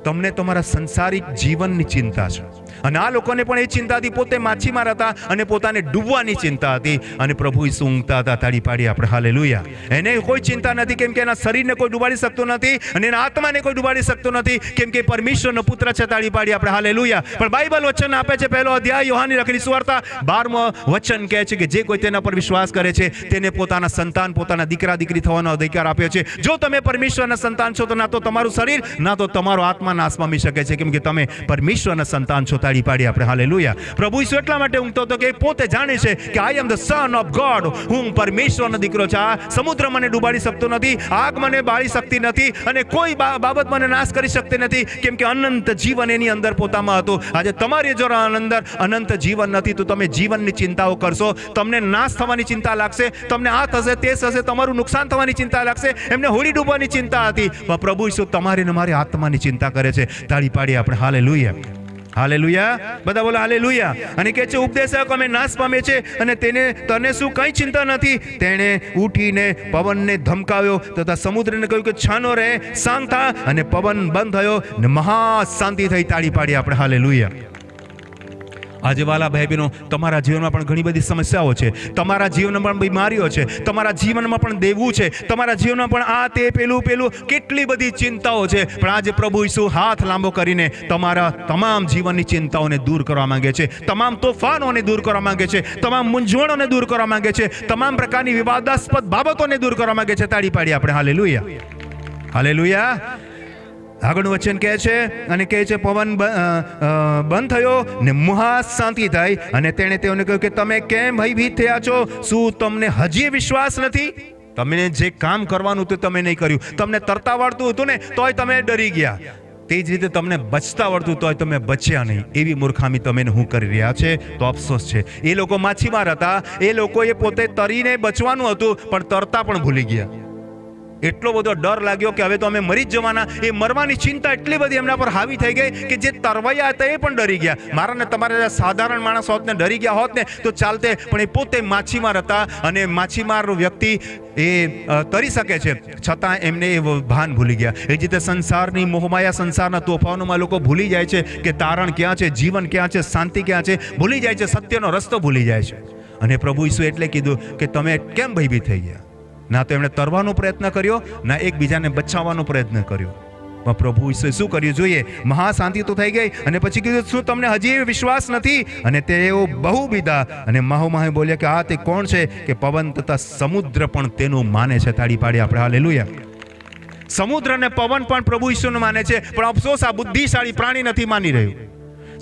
તમને તમારા સંસારિક જીવનની ચિંતા છે. અને આ લોકોને પણ એ ચિંતાથી પોતે માછીમાર હતા અને પોતાને ડૂબવાની ચિંતા હતી. અને પ્રભુ ઈસુ ઊંઘતા હતા. તાળી પાડી આપણે હાલેલુયા. એને કોઈ ચિંતા નથી, કેમ કે એના શરીરને કોઈ ડૂબાડી શકતો નથી અને એના આત્માને કોઈ ડૂબાડી શકતો નથી, કેમ કે પરમેશ્વરનો પુત્ર છે. તાળી પાડી આપણે હાલેલુયા. પણ બાઇબલ વચન આપે છે, 1લો અધ્યાય યોહાનની લખેલી સુવાર્તા 12મો વચન કહે છે કે જે કોઈ તેના પર વિશ્વાસ કરે છે તેને પોતાના સંતાન, પોતાના દીકરા દીકરી થવાનો અધિકાર આપ્યો છે. જો તમે પરમેશ્વરના સંતાન છો તો ના તો તમારું શરીર ના તો તમારો આત્મા નાશ પામી શકે છે, કેમ કે તમે પરમેશ્વરના સંતાન છો. તાળી પાડી આપણે હાલેલુયા. પ્રભુ ઈસુ એટલા માટે ઊંઘતો હતો કે પોતે જાણે છે કે I am the son of God. હું પરમેશ્વરનો દીકરો છું. આ સમુદ્ર મને ડૂબાડી શકતો નથી, આગ મને બાળી શકતી નથી અને કોઈ બાબત મને નાશ કરી શકતી નથી, કેમ કે અનંત જીવન એની અંદર પોતામાં હતું. આજે તમારી જો અંદર અનંત જીવન નથી તો તમે જીવનની ચિંતાઓ કરશો. તમને નાશ થવાની ચિંતા લાગશે, તમને આ થશે તે થશે, તમારું નુકસાન થવાની ચિંતા લાગશે. એમને હોડી ડૂબવાની ચિંતા હતી. પણ પ્રભુ ઈસુ તમારી ને મારી આત્માની ચિંતા કરે છે. તાળી પાડી આપણે હાલેલુયા. હાલેલુયા. બધા બોલો હાલેલુયા. અને કહે છે ઉપદેશક, અમે નાશ પામે છે અને તને શું કઈ ચિંતા નથી? તેણે ઉઠીને પવનને ધમકાવ્યો તથા સમુદ્રને કહ્યું કે છાનો રહે, શાંત થા, અને પવન બંધ થયો ને મહા શાંતિ થઈ. તાળી પાડી આપણે હાલેલુયા. આજે વાલા ભાઈ બહેનો, તમારા જીવનમાં પણ ઘણી બધી સમસ્યાઓ છે, તમારા જીવનમાં પણ બીમારીઓ છે, તમારા જીવનમાં પણ દેવું છે, તમારા જીવનમાં પણ આ તે પેલું કેટલી બધી ચિંતાઓ છે. પણ આજે પ્રભુ ઈસુ હાથ લાંબો કરીને તમારા તમામ જીવનની ચિંતાઓને દૂર કરવા માંગે છે, તમામ તોફાનોને દૂર કરવા માંગે છે, તમામ મૂંઝવણોને દૂર કરવા માંગે છે, તમામ પ્રકારની વિવાદાસ્પદ બાબતોને દૂર કરવા માંગે છે. તાળી પાડી આપણે હાલેલુયા. હાલેલુયા. આગળનું વચન કહે છે અને કહે છે પવન બંધ થયો ને મહા શાંતિ થઈ અને તેણે તેઓને કહ્યું કે તમે કેમ ભયભીત થયા છો? શું તમને હજી વિશ્વાસ નથી? તમને જે કામ કરવાનું હતું તમે નહીં કર્યું. તમને તરતા આવડતું હતું ને તોય તમે ડરી ગયા. તે જ રીતે તમને બચતા આવડતું તોય તમે બચ્યા નહીં. એવી મૂર્ખામી તમે હું કરી રહ્યા છે તો અફસોસ છે. એ લોકો માછીમાર હતા, એ લોકોએ પોતે તરીને બચવાનું હતું પણ તરતા પણ ભૂલી ગયા. એટલો બધો ડર લાગ્યો કે હવે તો અમે મરી જ જવાના. એ મરવાની ચિંતા એટલી બધી એમના પર હાવી થઈ ગઈ કે જે તરવૈયા હતા એ પણ ડરી ગયા. મારા ને તમારા સાધારણ માણસ હોત ને ડરી ગયા હોત ને તો ચાલતે, પણ એ પોતે માછીમાર હતા અને માછીમાર વ્યક્તિ એ તરી શકે છે છતાં એમને એ ભાન ભૂલી ગયા. એ જ રીતે સંસારની મોહમાયા, સંસારના તોફાનોમાં લોકો ભૂલી જાય છે કે તારણ ક્યાં છે, જીવન ક્યાં છે, શાંતિ ક્યાં છે, ભૂલી જાય છે, સત્યનો રસ્તો ભૂલી જાય છે. અને પ્રભુ ઈસુ એટલે કીધું કે તમે કેમ ભયભીત થઈ ગયા? ના તો એમણે તરવાનો પ્રયત્ન કર્યો, ના એકબીજાને બચાવવાનો પ્રયત્ન કર્યો. પણ પ્રભુ ઈસુએ શું કર્યું જોઈએ? મહાશાંતિ તો થઈ ગઈ અને પછી કીધું, શું તમને હજી વિશ્વાસ નથી? અને તેઓ બહુ બીધા અને માહો બોલ્યા કે આ તે કોણ છે કે પવન તથા સમુદ્ર પણ તેનું માને છે. તાળી પાડી આપણે હાલેલુયા. સમુદ્ર અને પવન પણ પ્રભુ ઈસુને માને છે, પણ અફસોસ આ બુદ્ધિશાળી પ્રાણી નથી માની રહ્યું.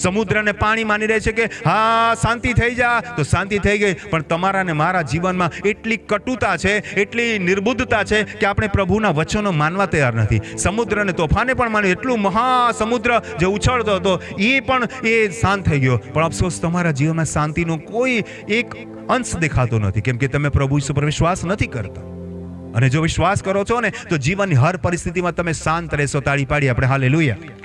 સમુદ્ર અને પાણી માની રહે છે કે હા શાંતિ થઈ જા, તો શાંતિ થઈ ગઈ. પણ તમારા ને મારા જીવનમાં એટલી કટુતા છે, એટલી નિર્બુદ્ધતા છે કે આપણે પ્રભુના વચનો માનવા તૈયાર નથી. સમુદ્ર અને તોફાને પણ માન્યું, એટલું મહાસમુદ્ર જે ઉછળતો હતો એ પણ એ શાંત થઈ ગયો. પણ અફસોસ તમારા જીવનમાં શાંતિનો કોઈ એક અંશ દેખાતો નથી, કેમ કે તમે પ્રભુ ઈસુ પર વિશ્વાસ નથી કરતા. અને જો વિશ્વાસ કરો છો ને તો જીવનની હર પરિસ્થિતિમાં તમે શાંત રહેશો. તાળી પાડી આપણે હાલેલુયા.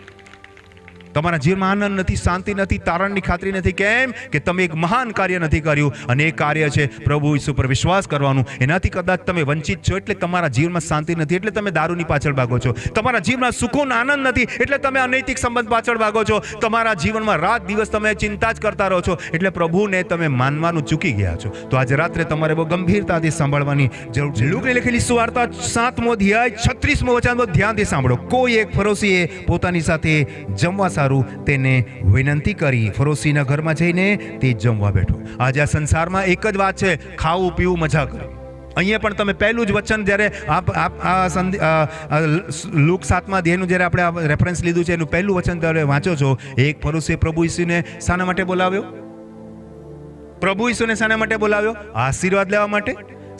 તમારા જીવનમાં આનંદ નથી, શાંતિ નથી, તારણની ખાતરી નથી. કેમ કે તમે એક મહાન કાર્ય નથી કર્યું, અને એ કાર્ય છે પ્રભુ ઈસુ પર વિશ્વાસ કરવાનું. એનાથી કદાચ તમે વંચિત છો એટલે તમારા જીવનમાં શાંતિ નથી, એટલે તમે દારૂની પાછળ ભાગો છો. તમારા જીવનમાં સુકૂન આનંદ નથી એટલે તમે અનૈતિક સંબંધ પાછળ ભાગો છો. તમારા જીવનમાં રાત દિવસ તમે ચિંતા જ કરતા રહો છો, એટલે પ્રભુને તમે માનવાનું ચૂકી ગયા છો. તો આજે રાત્રે તમારે બહુ ગંભીરતાથી સાંભળવાની જરૂર છે. લૂકની લખેલી સુવાર્તા 7મો અધ્યાય 36મો વચન ધ્યાનથી સાંભળો. કોઈ એક ફરોશીએ પોતાની સાથે જમવા તેને વિનંતી કરી. ફરોશીના ઘરમાં જઈને તે જમવા બેઠો. આજે આ સંસારમાં એક જ વાત છે, ખાવું પીવું મજા કરવી. અહીંયા પણ તમે પહેલું જ વચન જ્યારે લૂક 7મા અધ્યાયનું જ્યારે આપણે રેફરન્સ લીધું છે એનું પહેલું વચન તમે વાંચો છો. એક ફરોશીએ પ્રભુ ઈસુને શાના માટે બોલાવ્યો? પ્રભુ ઈસુને શાના માટે બોલાવ્યો? આશીર્વાદ લેવા માટે,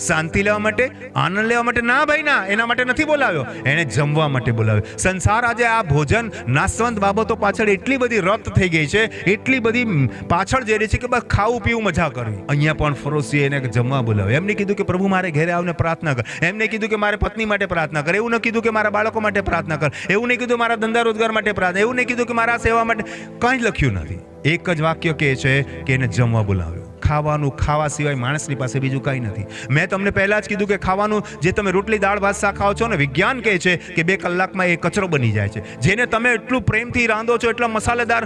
શાંતિ લેવા માટે, આનંદ લેવા માટે? ના ભાઈ ના, એના માટે નથી બોલાવ્યો. એને જમવા માટે બોલાવ્યો. સંસાર આજે આ ભોજન નાશવંત બાબતો પાછળ એટલી બધી રપ્ત થઈ ગઈ છે, એટલી બધી પાછળ જઈ રહી છે કે બસ ખાવું પીવું મજા કરવી. અહીંયા પણ ફરોશીએ એને જમવા બોલાવ્યો. એમને કીધું કે પ્રભુ મારે ઘરે આવને પ્રાર્થના કર. એમને કીધું કે મારે પત્ની માટે પ્રાર્થના કર. એવું ન કીધું કે મારા બાળકો માટે પ્રાર્થના કર. એવું નહીં કીધું મારા ધંધા રોજગાર માટે પ્રાર્થના. એવું નહીં કીધું કે મારા સેવા માટે. કંઈ જ લખ્યું નથી. એક જ વાક્ય કહે છે કે એને જમવા બોલાવ્યો. ખાવાનું ખાવા સિવાય માણસની પાસે બીજું કંઈ નથી. મેં તમને પહેલા જ કીધું કે ખાવાનું જે તમે રોટલી દાળ ભાત શાક ખાઓ છો ને, વિજ્ઞાન કહે છે કે 2 કલાકમાં એ કચરો બની જાય છે. જેને તમે એટલું પ્રેમથી રાંધો છો, એટલા મસાલેદાર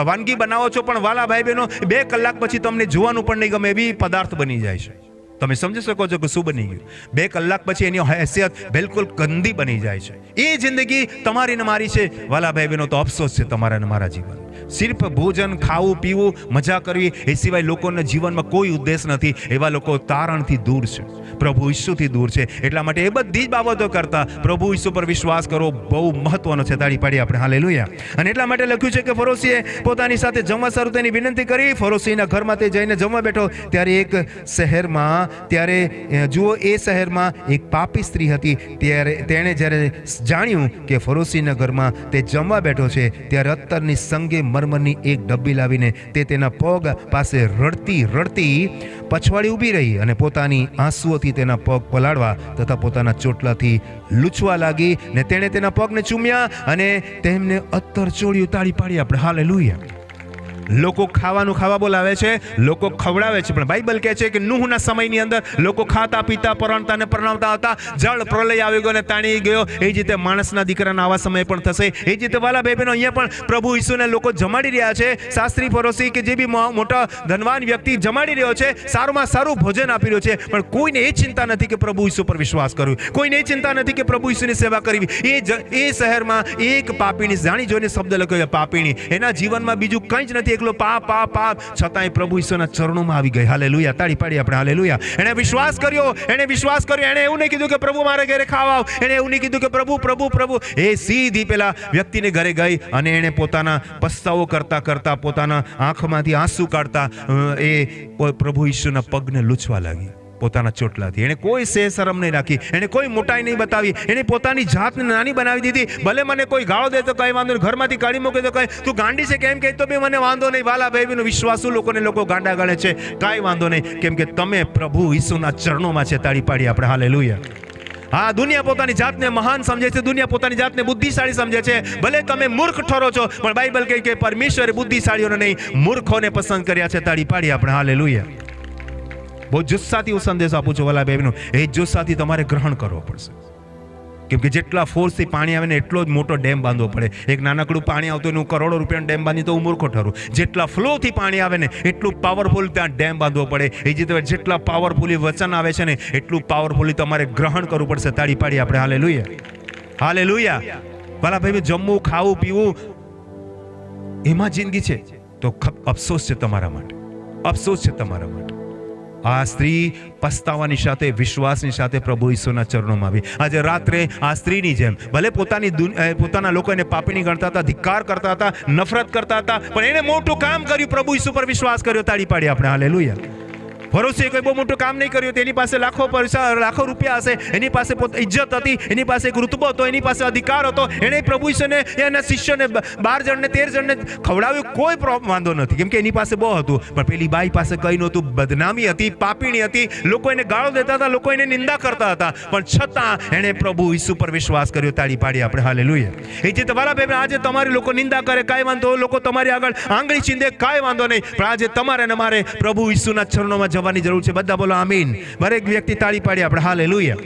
વાનગી બનાવો છો, પણ વાલા ભાઈ બહેનો 2 કલાક પછી તમને જોવાનું પણ નહીં ગમે એવી પદાર્થ બની જાય છે. તમે સમજી શકો છો કે શું બની ગયું. 2 કલાક પછી એની હેસિયત બિલકુલ ગંદી બની જાય છે. એ જિંદગી તમારી ને મારી છે વાલા ભાઈ બહેનો. તો અફસોસ છે તમારા ને મારા જીવન. સિર્ફ ભોજન, ખાવું પીવું, મજા કરવી એ સિવાય લોકોના જીવનમાં કોઈ ઉદ્દેશ નથી. એવા લોકો તારણથી દૂર છે, પ્રભુ ઈસુથી દૂર છે. એટલા માટે એ બધી જ બાબતો કરતા પ્રભુ ઈસુ પર વિશ્વાસ કરવો બહુ મહત્વનો છે. તાળી પાડી આપણે હાલેલુયા. અને એટલા માટે લખ્યું છે કે ફરોશીએ પોતાની સાથે જમવા શરૂ તેની વિનંતી કરી. ફરોશીના ઘરમાં તે જઈને જમવા બેઠો. ત્યારે એક શહેરમાં જુઓ એ શહેરમાં એક પાપી સ્ત્રી હતી. ત્યારે તેણે જ્યારે જાણ્યું કે ફરોશીના ઘરમાં તે જમવા બેઠો છે, ત્યારે અત્તરની સંગે મરમરની એક ડબ્બી લાવીને તે તેના પગ પાસે રડતી રડતી પછવાડી ઊભી રહી અને પોતાની આંસુઓથી તેના પગ પલાળવા તથા પોતાના ચોટલાથી લૂછવા લાગી. ને તેણે તેના પગને ચૂમ્યા અને તેમને અત્તર ચોળ્યું. તાળી પાડી આપણે હાલેલુયા. લોકો ખાવાનું ખાવા બોલાવે છે, લોકો ખવડાવે છે, પણ બાઇબલ કહે છે કે નૂહના સમયની અંદર લોકો ખાતા પીતા પરણતા ને પરણાવતા હતા. જળ પ્રલય આવી ગયો ને તાણી ગયો. એ જ રીતે માણસના દીકરાના આવા સમય પણ થશે. એ જ રીતે વાલા ભાઈ બહેનો અહીંયા પણ પ્રભુ ઈસુને લોકો જમાડી રહ્યા છે. શાસ્ત્રી ફરોશી કે જે બી મોટા ધનવાન વ્યક્તિ જમાડી રહ્યો છે, સારુંમાં સારું ભોજન આપી રહ્યો છે, પણ કોઈને એ ચિંતા નથી કે પ્રભુ ઈસુ પર વિશ્વાસ કરવું. કોઈને એ ચિંતા નથી કે પ્રભુ ઈસુની સેવા કરવી. એ શહેરમાં એક પાપીણી, જાણી જોઈને શબ્દ લખ્યો છે પાપીણી. એના જીવનમાં બીજું કંઈ જ નથી, એકલો પાપ પાપ પાપ. છતાંય પ્રભુ ઈસુના ચરણોમાં આવી ગઈ. હાલેલુયા. તાળી પાડી આપણે હાલેલુયા. એને વિશ્વાસ કર્યો. એને એવું નહીં કીધું કે પ્રભુ મારે ઘરે ખાવા આવ. એને એવું નહીં કીધું કે પ્રભુ પ્રભુ પ્રભુ. એ સીધી પેલા વ્યક્તિને ઘરે ગઈ અને એને પોતાના પસ્તાવો કરતા કરતા, પોતાના આંખમાંથી આંસુ કાઢતા એ પ્રભુ ઈસુના પગને લૂછવા લાગી પોતાના ચોટલાથી. એને કોઈ શરમ નહીં રાખી, એને કોઈ મોટાઈ નહીં બતાવી, એને પોતાની જાતને નાની બનાવી દીધી. ભલે મને કોઈ ગાળો દે તો કઈ વાંધો નહીં, ઘરમાંથી કાઢી મૂકે તો કઈ, તું ગાંડી છે કેમ કે, તો બી મને વાંધો નહીં. વાલા ભાઈનો વિશ્વાસુ લોકોને લોકો ગાંડા ગણે છે, કાંઈ વાંધો નહીં, કેમ કે તમે પ્રભુ ઈસુના ચરણોમાં છે. તાળી પાડી આપણે હાલેલુયા. હા, દુનિયા પોતાની જાતને મહાન સમજે છે, દુનિયા પોતાની જાતને બુદ્ધિશાળી સમજે છે. ભલે તમે મૂર્ખ ઠરો છો, પણ બાઇબલ કહે કે પરમેશ્વરે બુદ્ધિશાળીઓને નહીં, મૂર્ખોને પસંદ કર્યા છે. તાળી પાડી આપણે હાલેલુયા. બહુ જુસ્સાથી હું સંદેશ આપું છું વાલા બહેનો. એ જુસ્સાથી તમારે ગ્રહણ કરવો પડશે. કેમ કે જેટલા ફોર્સથી પાણી આવે ને એટલો જ મોટો ડેમ બાંધવો પડે. એક નાનકડું પાણી આવતું એનું કરોડો રૂપિયાનું ડેમ બાંધી તો હું મૂર્ખો ઠરું. જેટલા ફ્લોથી પાણી આવે ને એટલું પાવરફુલ ત્યાં ડેમ બાંધવો પડે. એ જ રીતે જેટલા પાવરફુલી વચન આવે છે ને એટલું પાવરફુલી તમારે ગ્રહણ કરવું પડશે. તાળી પાડી આપણે હાલેલુયા, હાલેલુયા. ભલા ભાઈ, જમવું, ખાવું, પીવું એમાં જિંદગી છે તો અફસોસ છે તમારા માટે, અફસોસ છે તમારા માટે. આ સ્ત્રી પસ્તાવાની સાથે, વિશ્વાસની સાથે પ્રભુ ઈસુના ચરણોમાં આવી. આજે રાત્રે આ સ્ત્રીની જેમ ભલે પોતાના લોકો એને પાપીની ગણતા હતા, ધિક્કાર કરતા હતા, નફરત કરતા હતા, પણ એને મોટું કામ કર્યું, પ્રભુ ઈસુ પર વિશ્વાસ કર્યો. તાળી પાડી આપણે હાલેલુયા. ભરોસે કોઈ બહુ મોટું કામ નહીં કર્યું. તેની પાસે લાખો પૈસા, લાખો રૂપિયા હશે, એની પાસે ઇજ્જત હતી, એની પાસે એક રૂતબો હતો, એની પાસે અધિકાર હતો. એણે પ્રભુ ઈસુને, એના શિષ્યોને 12 જણને 13 જણને ખવડાવ્યું, કોઈ વાંધો નથી, કેમ કે એની પાસે બહુ હતું. પણ પેલી બાઈ પાસે કંઈ નહોતું. બદનામી હતી, પાપીણી હતી, લોકો એને ગાળો દેતા હતા, લોકો એને નિંદા કરતા હતા, પણ છતાં એણે પ્રભુ ઈસુ પર વિશ્વાસ કર્યો. તાળી પાડી આપણે હાલેલુયા. એ જે તમારા બેન આજે તમારી લોકો નિંદા કરે, કાંઈ વાંધો, લોકો તમારી આગળ આંગળી ચીંધે, કાંઈ વાંધો નહીં, પણ આજે તમારે ને મારે પ્રભુ ઈસુના ચરણોમાં જવાની જરૂર છે. બધા બોલો આમીન. દરેક વ્યક્તિ તાળી પાડી આપણે હાલેલુયા.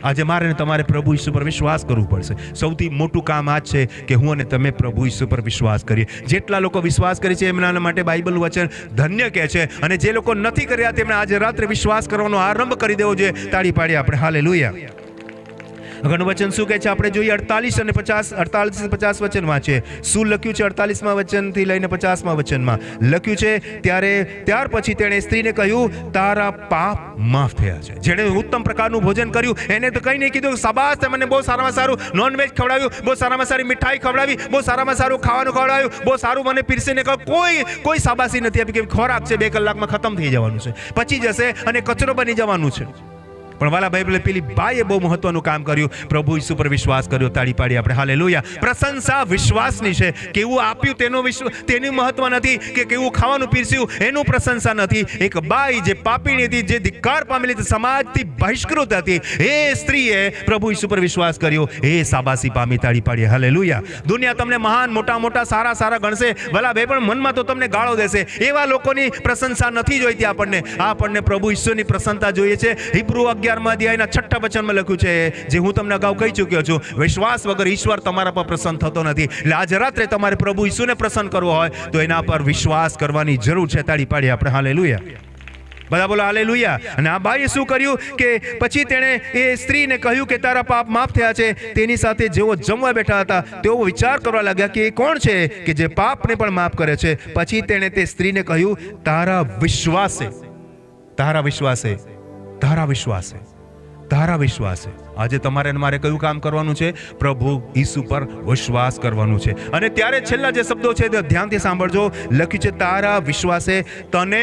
આજે મારે ને તમારે પ્રભુ ઈસુ પર વિશ્વાસ કરવું પડશે. સૌથી મોટું કામ આ છે કે હું અને તમે પ્રભુ ઈસુ પર વિશ્વાસ કરીએ. જેટલા લોકો વિશ્વાસ કરે છે એમના માટે બાઇબલનું વચન ધન્ય કહે છે, અને જે લોકો નથી કર્યા તેમણે આજે રાત્રે વિશ્વાસ કરવાનો આરંભ કરી દેવો જોઈએ. તાળી પાડી આપણે હાલેલુયા. આગળનું વચન શું કહે છે આપણે જોઈએ. 48 અને 50 વચન વાંચે. શું લખ્યું છે 48મા વચનથી લઈને 50મા વચનમાં લખ્યું છે, ત્યાર પછી તેણે સ્ત્રીને કહ્યું, તારા પાપ માફ થયા છે. જેણે ઉત્તમ પ્રકારનું ભોજન કર્યું એને તો કંઈ નહીં કીધું, શાબાશ, તે મને બહુ સારામાં સારું નોનવેજ ખવડાવ્યું, બહુ સારામાં સારી મીઠાઈ ખવડાવી, બહુ સારામાં સારું ખાવાનું ખવડાવ્યું, બહુ સારું મને પીરસીને કહ્યું. કોઈ શાબાશી નથી આપી, કે ખોરાક છે 2 કલાકમાં ખતમ થઈ જવાનું છે, પચી જશે અને કચરો બની જવાનું છે. પણ વાલા ભાઈ, પેલી બાઈએ બહુ મહત્વનું કામ કર્યું, પ્રભુ ઈસુ પર વિશ્વાસ કર્યો. તાળી પાડી આપણે હાલેલુયા. પ્રશંસા વિશ્વાસની છે. કેવું આપ્યું તેનું મહત્વ નથી, કે કેવું ખાવાનું પીરસ્યું એનું પ્રશંસા નથી. એક બાઈ જે પાપીણી હતી, જે ધિક્કાર પામેલી હતી, સમાજથી બહિષ્કૃત હતી, એ સ્ત્રીએ પ્રભુ ઈસુ પર વિશ્વાસ કર્યો, એ શાબાશી પામી. તાળી પાડી હાલેલુયા. દુનિયા તમને મહાન, મોટા સારા ગણશે, ભલા ભાઈ, પણ મનમાં તો તમને ગાળો દેશે. એવા લોકોની પ્રશંસા નથી જોઈતી આપણને પ્રભુ ઈસુની પ્રસન્નતા જોઈએ છે. હિબ્રુ 11મા અધ્યાયના 6 વચનમાં લખ્યું છે, જે હું તમને અગાઉ કહી ચૂક્યો છું, વિશ્વાસ વગર ઈશ્વર તમારા પર પ્રસન્ન થતો નથી. એટલે આજે રાત્રે તમારે પ્રભુ ઈસુને પ્રસન્ન કરવો હોય તો એના પર વિશ્વાસ કરવાની જરૂર છે. તાળી પાડી આપણે હાલેલુયા. બધા બોલો હાલેલુયા. અને આ બાઈએ શું કર્યું કે પછી તેણે એ સ્ત્રીને કહ્યું કે તારા પાપ માફ થયા છે. તેની સાથે જેઓ જમવા બેઠા હતા તેઓ વિચાર કરવા લાગ્યા કે એ કોણ છે કે જે પાપને પણ માફ કરે છે. પછી તેણે તે સ્ત્રીને કહ્યું, તારા વિશ્વાસે. આજે તમારે મારે કયું કામ કરવાનું છે? પ્રભુ ઈસુ પર વિશ્વાસ કરવાનું છે. અને ત્યારે છેલ્લા જે શબ્દો છે તે ધ્યાનથી સાંભળજો. લખ્યું છે, તારા વિશ્વાસે તને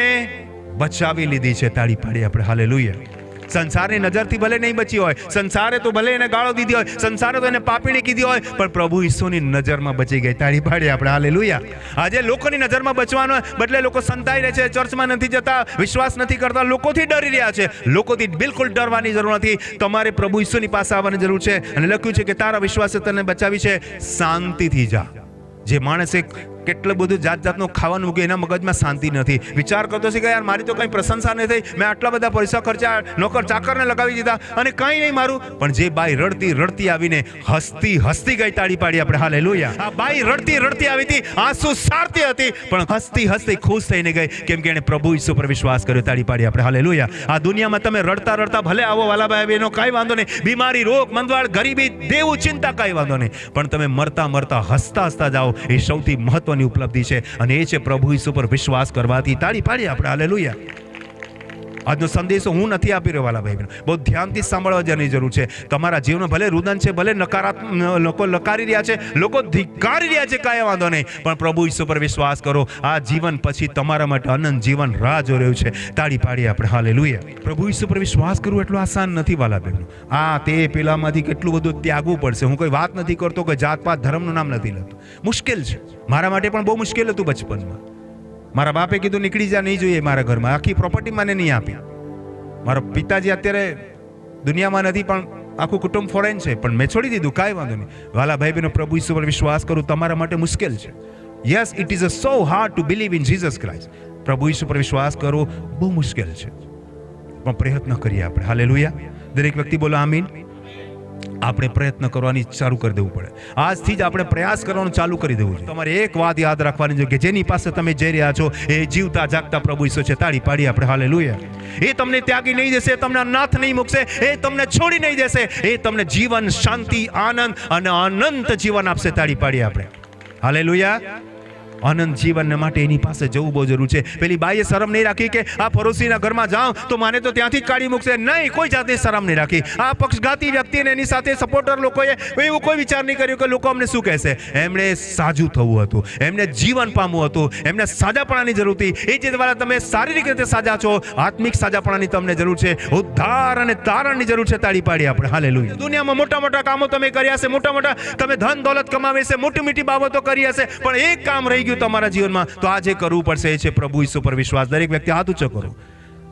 બચાવી લીધી છે. તાળી પાડી આપણે હાલેલુયા. સંસારની નજરથી ભલે નહીં બચી હોય, સંસારે તો ભલે એને ગાળો દીધી હોય, સંસારે તો એને પાપીણી કીધી હોય, પણ પ્રભુ ઈસુની નજરમાં બચી ગઈ. તાળી પાડી આપણે હાલેલુયા. આજે લોકોની નજરમાં બચવાનો બદલે લોકો સંતાઈ રહે છે, ચર્ચમાં નથી જતા, વિશ્વાસ નથી કરતા, લોકોથી ડરી રહ્યા છે. લોકોથી બિલકુલ ડરવાની જરૂર નથી. તમારે પ્રભુ ઈસુની પાસે આવવાની જરૂર છે. અને લખ્યું છે કે તારા વિશ્વાસે તને બચાવી છે, શાંતિથી જા. જે માણસે કેટલું બધું જાતનું ખાવાનું મૂક્યું, એના મગજમાં શાંતિ નથી. વિચાર કરતો છે કે યાર મારી તો કંઈ પ્રશંસા નહીં થઈ, મેં આટલા બધા પૈસા ખર્ચા, નોકર ચાકરને લગાવી દીધા અને કંઈ નહીં મારું. પણ જે બાઈ રડતી આવીને હસતી ગઈ. તાળી પાડી આપણે હાલેલુયા. આ બાઈ રડતી આવી હતી, આંસુ સારતી હતી, પણ હસતી ખુશ થઈને ગઈ, કેમ કે એણે પ્રભુ ઈસુ પર વિશ્વાસ કર્યો. તાળી પાડી આપણે હાલેલુયા. આ દુનિયામાં તમે રડતા ભલે આવો વાલા ભાઈ, એનો કાંઈ વાંધો નહીં. બીમારી, રોગ, મંદવાડ, ગરીબી, દેવું, ચિંતા, કાંઈ વાંધો નહીં. પણ તમે મરતા હસતા જાઓ, એ સૌથી મહત્વની ઉપલબ્ધિ છે. અને એ છે પ્રભુ ઈસુ પર વિશ્વાસ કરવાથી. તાળી પાડી આપણે હાલેલુયા. આજનો સંદેશો હું નથી આપી રહ્યો વાલા ભાઈ, બહુ ધ્યાનથી સાંભળવા જવાની જરૂર છે. તમારા જીવનમાં ભલે રુદન છે, ભલે નકારાત્મક લોકો લકારી રહ્યા છે, લોકો ધિક્કારી રહ્યા છે, કાંઈ વાંધો નહીં, પણ પ્રભુ ઈસુ પર વિશ્વાસ કરો. આ જીવન પછી તમારા માટે અનંત જીવન રાહ જોઈ રહ્યું છે. તાળી પાડી આપણે હાલેલુયા. પ્રભુ ઈસુ પર વિશ્વાસ કરવું એટલું આસાન નથી વાલા બહેનો. આ તે પેલામાંથી કેટલું બધું ત્યાગવું પડશે. હું કોઈ વાત નથી કરતો કે જાતપાત ધર્મનું નામ નથી લેતો. મુશ્કેલ છે. મારા માટે પણ બહુ મુશ્કેલ હતું બચપનમાં. મારા બાપે કીધું નીકળી જા, નહીં જોઈએ મારા ઘરમાં, આખી પ્રોપર્ટી મને નહીં આપી. મારા પિતાજી અત્યારે દુનિયામાં નથી, પણ આખું કુટુંબ ફોરેન છે, પણ મેં છોડી દીધું. કાંઈ વાંધો નહીં વાલા ભાઈ બહેનો, પ્રભુ ઈસુ પર વિશ્વાસ કરું તમારા માટે મુશ્કેલ છે. Yes, it is so hard two believe in Jesus Christ. પ્રભુ ઈસુ પર વિશ્વાસ કરો બહુ મુશ્કેલ છે, પણ પ્રયત્ન કરીએ આપણે હાલેલુયા. દરેક વ્યક્તિ બોલો આમીન. આપણે પ્રયત્ન કરવાની ચાલુ કરી દેવું પડે. આજથી જ આપણે પ્રયાસ કરવાનું ચાલુ કરી દેવું છે. તમારે એક વાત યાદ રાખવાની છે કે જેની પાસે તમે જઈ રહ્યા છો એ જીવતા જાગતા પ્રભુ ઈસુ છે. તાળી પાડી આપણે હાલેલુયા. એ તમને ત્યાગી નહીં દેશે, તમને અનાથ નહીં મૂકશે, એ તમને છોડી નહીં દેશે, એ તમને જીવન, શાંતિ, આનંદ અને અનંત જીવન આપશે. તાળી પાડીએ આપણે હાલેલુયા. આનંદ જીવન માટે એની પાસે જવું બહુ જરૂર છે. પેલી બાઈએ શરમ નહીં રાખી કે આ પડોશીના ઘરમાં જાઉં તો મને તો ત્યાંથી જ કાઢી મૂકશે. નહીં, કોઈ જાતની શરમ નહીં રાખી. આ પક્ષઘાતી વ્યક્તિને એની સાથે સપોર્ટર લોકોએ એવું કોઈ વિચાર નહીં કર્યો કે લોકો અમને શું કહેશે. એમણે સાજું થવું હતું, એમને જીવન પામવું હતું, એમને સાજાપણાની જરૂર હતી. એ જે દ્વારા તમે શારીરિક રીતે સાજા છો, આત્મિક સાજાપણાની તમને જરૂર છે, ઉદ્ધાર અને તારણની જરૂર છે. તાળી પાડીએ આપણે હાલેલુયા. દુનિયામાં મોટા મોટા કામો તમે કર્યા છે, મોટા મોટા તમે ધન દોલત કમાવી છે, મોટી મોટી બાબતો કરી હશે, પણ એક કામ રહી ગયું તમારા જીવનમાં, તો આજે કરવું પડશે. એ છે પ્રભુ ઈસુ પર વિશ્વાસ. દરેક વ્યક્તિ હાથ ઊંચો કરો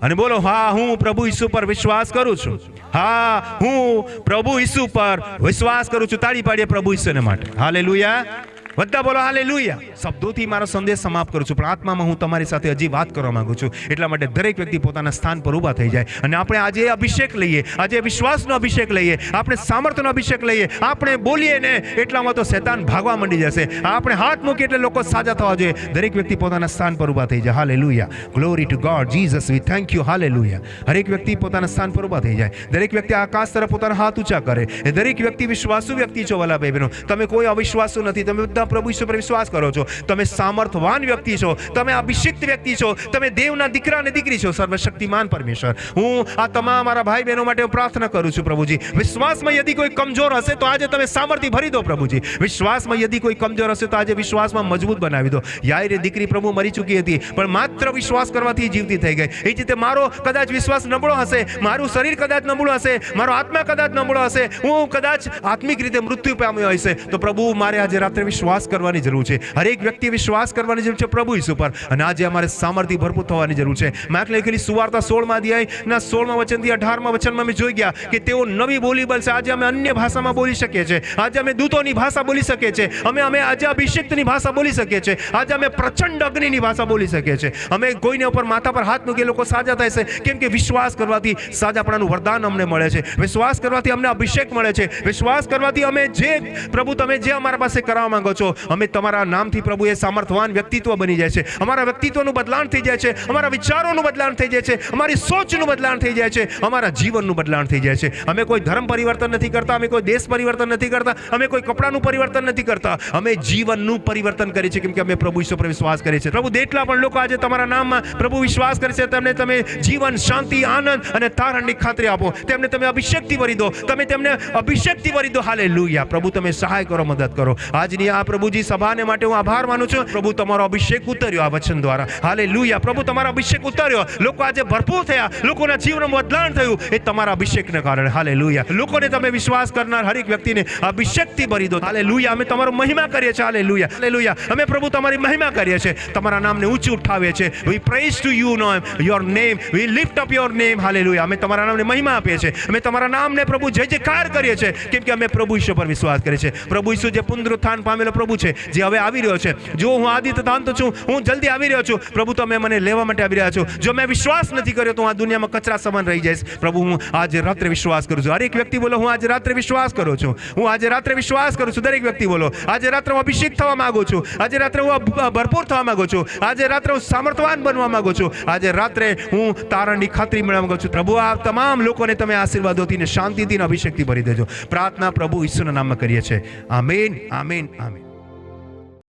અને બોલો, હા હું પ્રભુ ઈસુ પર વિશ્વાસ કરું છું. હા હું પ્રભુ ઈસુ પર વિશ્વાસ કરું છું. તાળી પાડીએ પ્રભુ ઈસુને માટે હાલેલુયા. બધા બોલો હાલેલુયા. શબ્દોથી મારો સંદેશ સમાપ્ત કરું છું, પણ આત્મામાં હું તમારી સાથે હજી વાત કરવા માંગુ છું. એટલા માટે દરેક વ્યક્તિ પોતાના સ્થાન પર ઊભા થઈ જાય અને આપણે આજે અભિષેક લઈએ, આજે વિશ્વાસનો અભિષેક લઈએ, આપણે સામર્થ્યનો અભિષેક લઈએ. આપણે બોલીએ ને એટલામાં તો શૈતાન ભાગવા માંડી જશે. આપણે હાથ મૂકીએ એટલે લોકો સાજા થવા જોઈએ. દરેક વ્યક્તિ પોતાના સ્થાન પર ઊભા થઈ જાય. Hallelujah. Glory two God Jesus, V thank you. Hallelujah. હરેક વ્યક્તિ પોતાના સ્થાન પર ઊભા થઈ જાય. દરેક વ્યક્તિ આકાશ તરફ પોતાના હાથ ઊંચા કરે. એ દરેક વ્યક્તિ વિશ્વાસુ વ્યક્તિ છો વાલા ભાઈ બહેનો. તમે કોઈ અવિશ્વાસુ નથી. તમે બધા પ્રભુ ઈસુ પર વિશ્વાસ કરો છો. તમે સામર્થવાન વ્યક્તિ છો, તમે અભિષિક્ત વ્યક્તિ છો, તમે દેવના દીકરા અને દીકરી છો. સર્વશક્તિમાન પરમેશ્વર, હું આ તમામ મારા ભાઈ બહેનો માટે પ્રાર્થના કરું છું પ્રભુજી. વિશ્વાસમાં યદિ કોઈ કમજોર હશે તો આજે તમે સામર્થ્ય ભરી દો પ્રભુજી. વિશ્વાસમાં યદિ કોઈ કમજોર હશે તો આજે વિશ્વાસમાં મજબૂત બનાવી દો. યાયરે દીકરી પ્રભુ મરી ચૂકી હતી, પણ માત્ર વિશ્વાસ કરવાથી જીવતી થઈ ગઈ. એ જ રીતે મારો કદાચ વિશ્વાસ નબળો હશે, મારું શરીર કદાચ નબળું હશે, મારો આત્મા કદાચ નબળો હશે, હું કદાચ આત્મિક રીતે મૃત્યુ પામ્યો હશે, તો પ્રભુ મારે આજે રાત્રે વિશ્વાસ કરવાની જરૂર છે. હરેક વ્યક્તિ વિશ્વાસ કરવાની જરૂર છે પ્રભુ ઈસુ પર. અને આજે અમારે સામર્થ્ય ભરપૂર થવાની જરૂર છે. માર્ક લખેલી સુવાર્તા 16મા અધ્યાયના 16મા વચનથી 18મા વચનમાં અમે જોઈ ગયા કે તેઓ નવી બોલી બોલશે. આજે અમે અન્ય ભાષામાં બોલી શકીએ છીએ. આજે અમે દૂતોની ભાષા બોલી શકીએ છીએ. અમે આજે અભિષિક્તની ભાષા બોલી શકીએ છીએ. આજે અમે પ્રચંડ અગ્નિની ભાષા બોલી શકીએ છીએ. અમે કોઈને ઉપર માથા પર હાથ મૂકી લોકો સાજા થાય છે, કેમ કે વિશ્વાસ કરવાથી સાજાપણાનું વરદાન અમને મળે છે. વિશ્વાસ કરવાથી અમને અભિષેક મળે છે. વિશ્વાસ કરવાથી અમે જે પ્રભુ તમે જે અમારા પાસે કરાવવા માંગો છો, અમે તમારા નામથી પ્રભુ એ સામર્થવાન વ્યક્તિત્વ બની જાય છે. અમારા વ્યક્તિત્વનું બદલાણ થઈ જાય છે. અમારા વિચારોનું બદલાણ થઈ જાય છે. અમારી સોચનું બદલાણ થઈ જાય છે. અમારા જીવનનું બદલાણ થઈ જાય છે. અમે કોઈ ધર્મ પરિવર્તન નથી કરતા, અમે કોઈ દેશ પરિવર્તન નથી કરતા, અમે કોઈ કપડાનું પરિવર્તન નથી કરતા, અમે જીવનનું પરિવર્તન કરીએ છીએ, કેમ કે અમે પ્રભુ ઈસુ પર વિશ્વાસ કરીએ છીએ. પ્રભુ જેટલા પણ લોકો આજે તમારા નામમાં પ્રભુ વિશ્વાસ કરે છે, તેમને તમે જીવન, શાંતિ, આનંદ અને તારણની ખાતરી આપો. તેમને તમે અભિષેકથી ભરી દો. તમે તેમને અભિષેકથી ભરી દો. હાલેલુયા. પ્રભુ તમે સહાય કરો, મદદ કરો. આજની આ પ્રભુજી સભાને માટે હું આભાર માનું છું. પ્રભુ તમારો અભિષેક ઉતર્યો આ વચન દ્વારા. હાલેલુયા. પ્રભુ તમારો અભિષેક ઉતર્યો. લોકો આજે ભરપૂર થયા, લોકોના જીવનમાં બદલાણ થયું, એ તમારા અભિષેકને કારણે. હાલેલુયા. લોકોને તમે વિશ્વાસ કરનાર હરેક વ્યક્તિને અભિષેકથી ભરી દો. હાલેલુયા. અમે તમારો મહિમા કરીએ છીએ. હાલેલુયા. હાલેલુયા. અમે પ્રભુ તમારી મહિમા કરીએ છીએ, તમારા નામને ઊંચું ઉઠાવીએ છીએ. We praise to you your name, we lift up your name. Hallelujah. અમે તમારા નામને મહિમા આપીએ છીએ. અમે તમારા નામને પ્રભુ જય જયકાર કરીએ છીએ, કેમ કે અમે પ્રભુ ઈસુ પર વિશ્વાસ કરીએ છીએ. પ્રભુ ઈસુ જે પુનરુત્થાન પામેલો પ્રભુ છે, જે હવે આવી રહ્યો છે. જો હું આદિ તથા અંત છું, હું જલ્દી આવી રહ્યો છું. પ્રભુ તમે મને લેવા માટે આવી રહ્યા છો. જો મેં વિશ્વાસ નથી કર્યો તો હું આ દુનિયામાં કચરા સમાન રહી જઈશ. પ્રભુ હું આજે રાત્રે વિશ્વાસ કરું છું. હરેક વ્યક્તિ બોલો, હું આજે રાત્રે વિશ્વાસ કરું છું. હું આજે રાત્રે વિશ્વાસ કરું છું. દરેક વ્યક્તિ બોલો, આજે રાત્રે હું અભિષેક થવા માંગુ છું. આજે રાત્રે હું ભરપૂર થવા માંગુ છું. આજે રાત્રે હું સામર્થવાન બનવા માંગુ છું. આજે રાત્રે હું તારણની ખાતરી મેળવવા માંગુ છું. પ્રભુ આ તમામ લોકોને તમે આશીર્વાદોથી ને શાંતિથી ને અભિષેકથી ભરી દેજો. પ્રાર્થના પ્રભુ ઈસુના નામમાં કરીએ છીએ. Amen, amen, amen.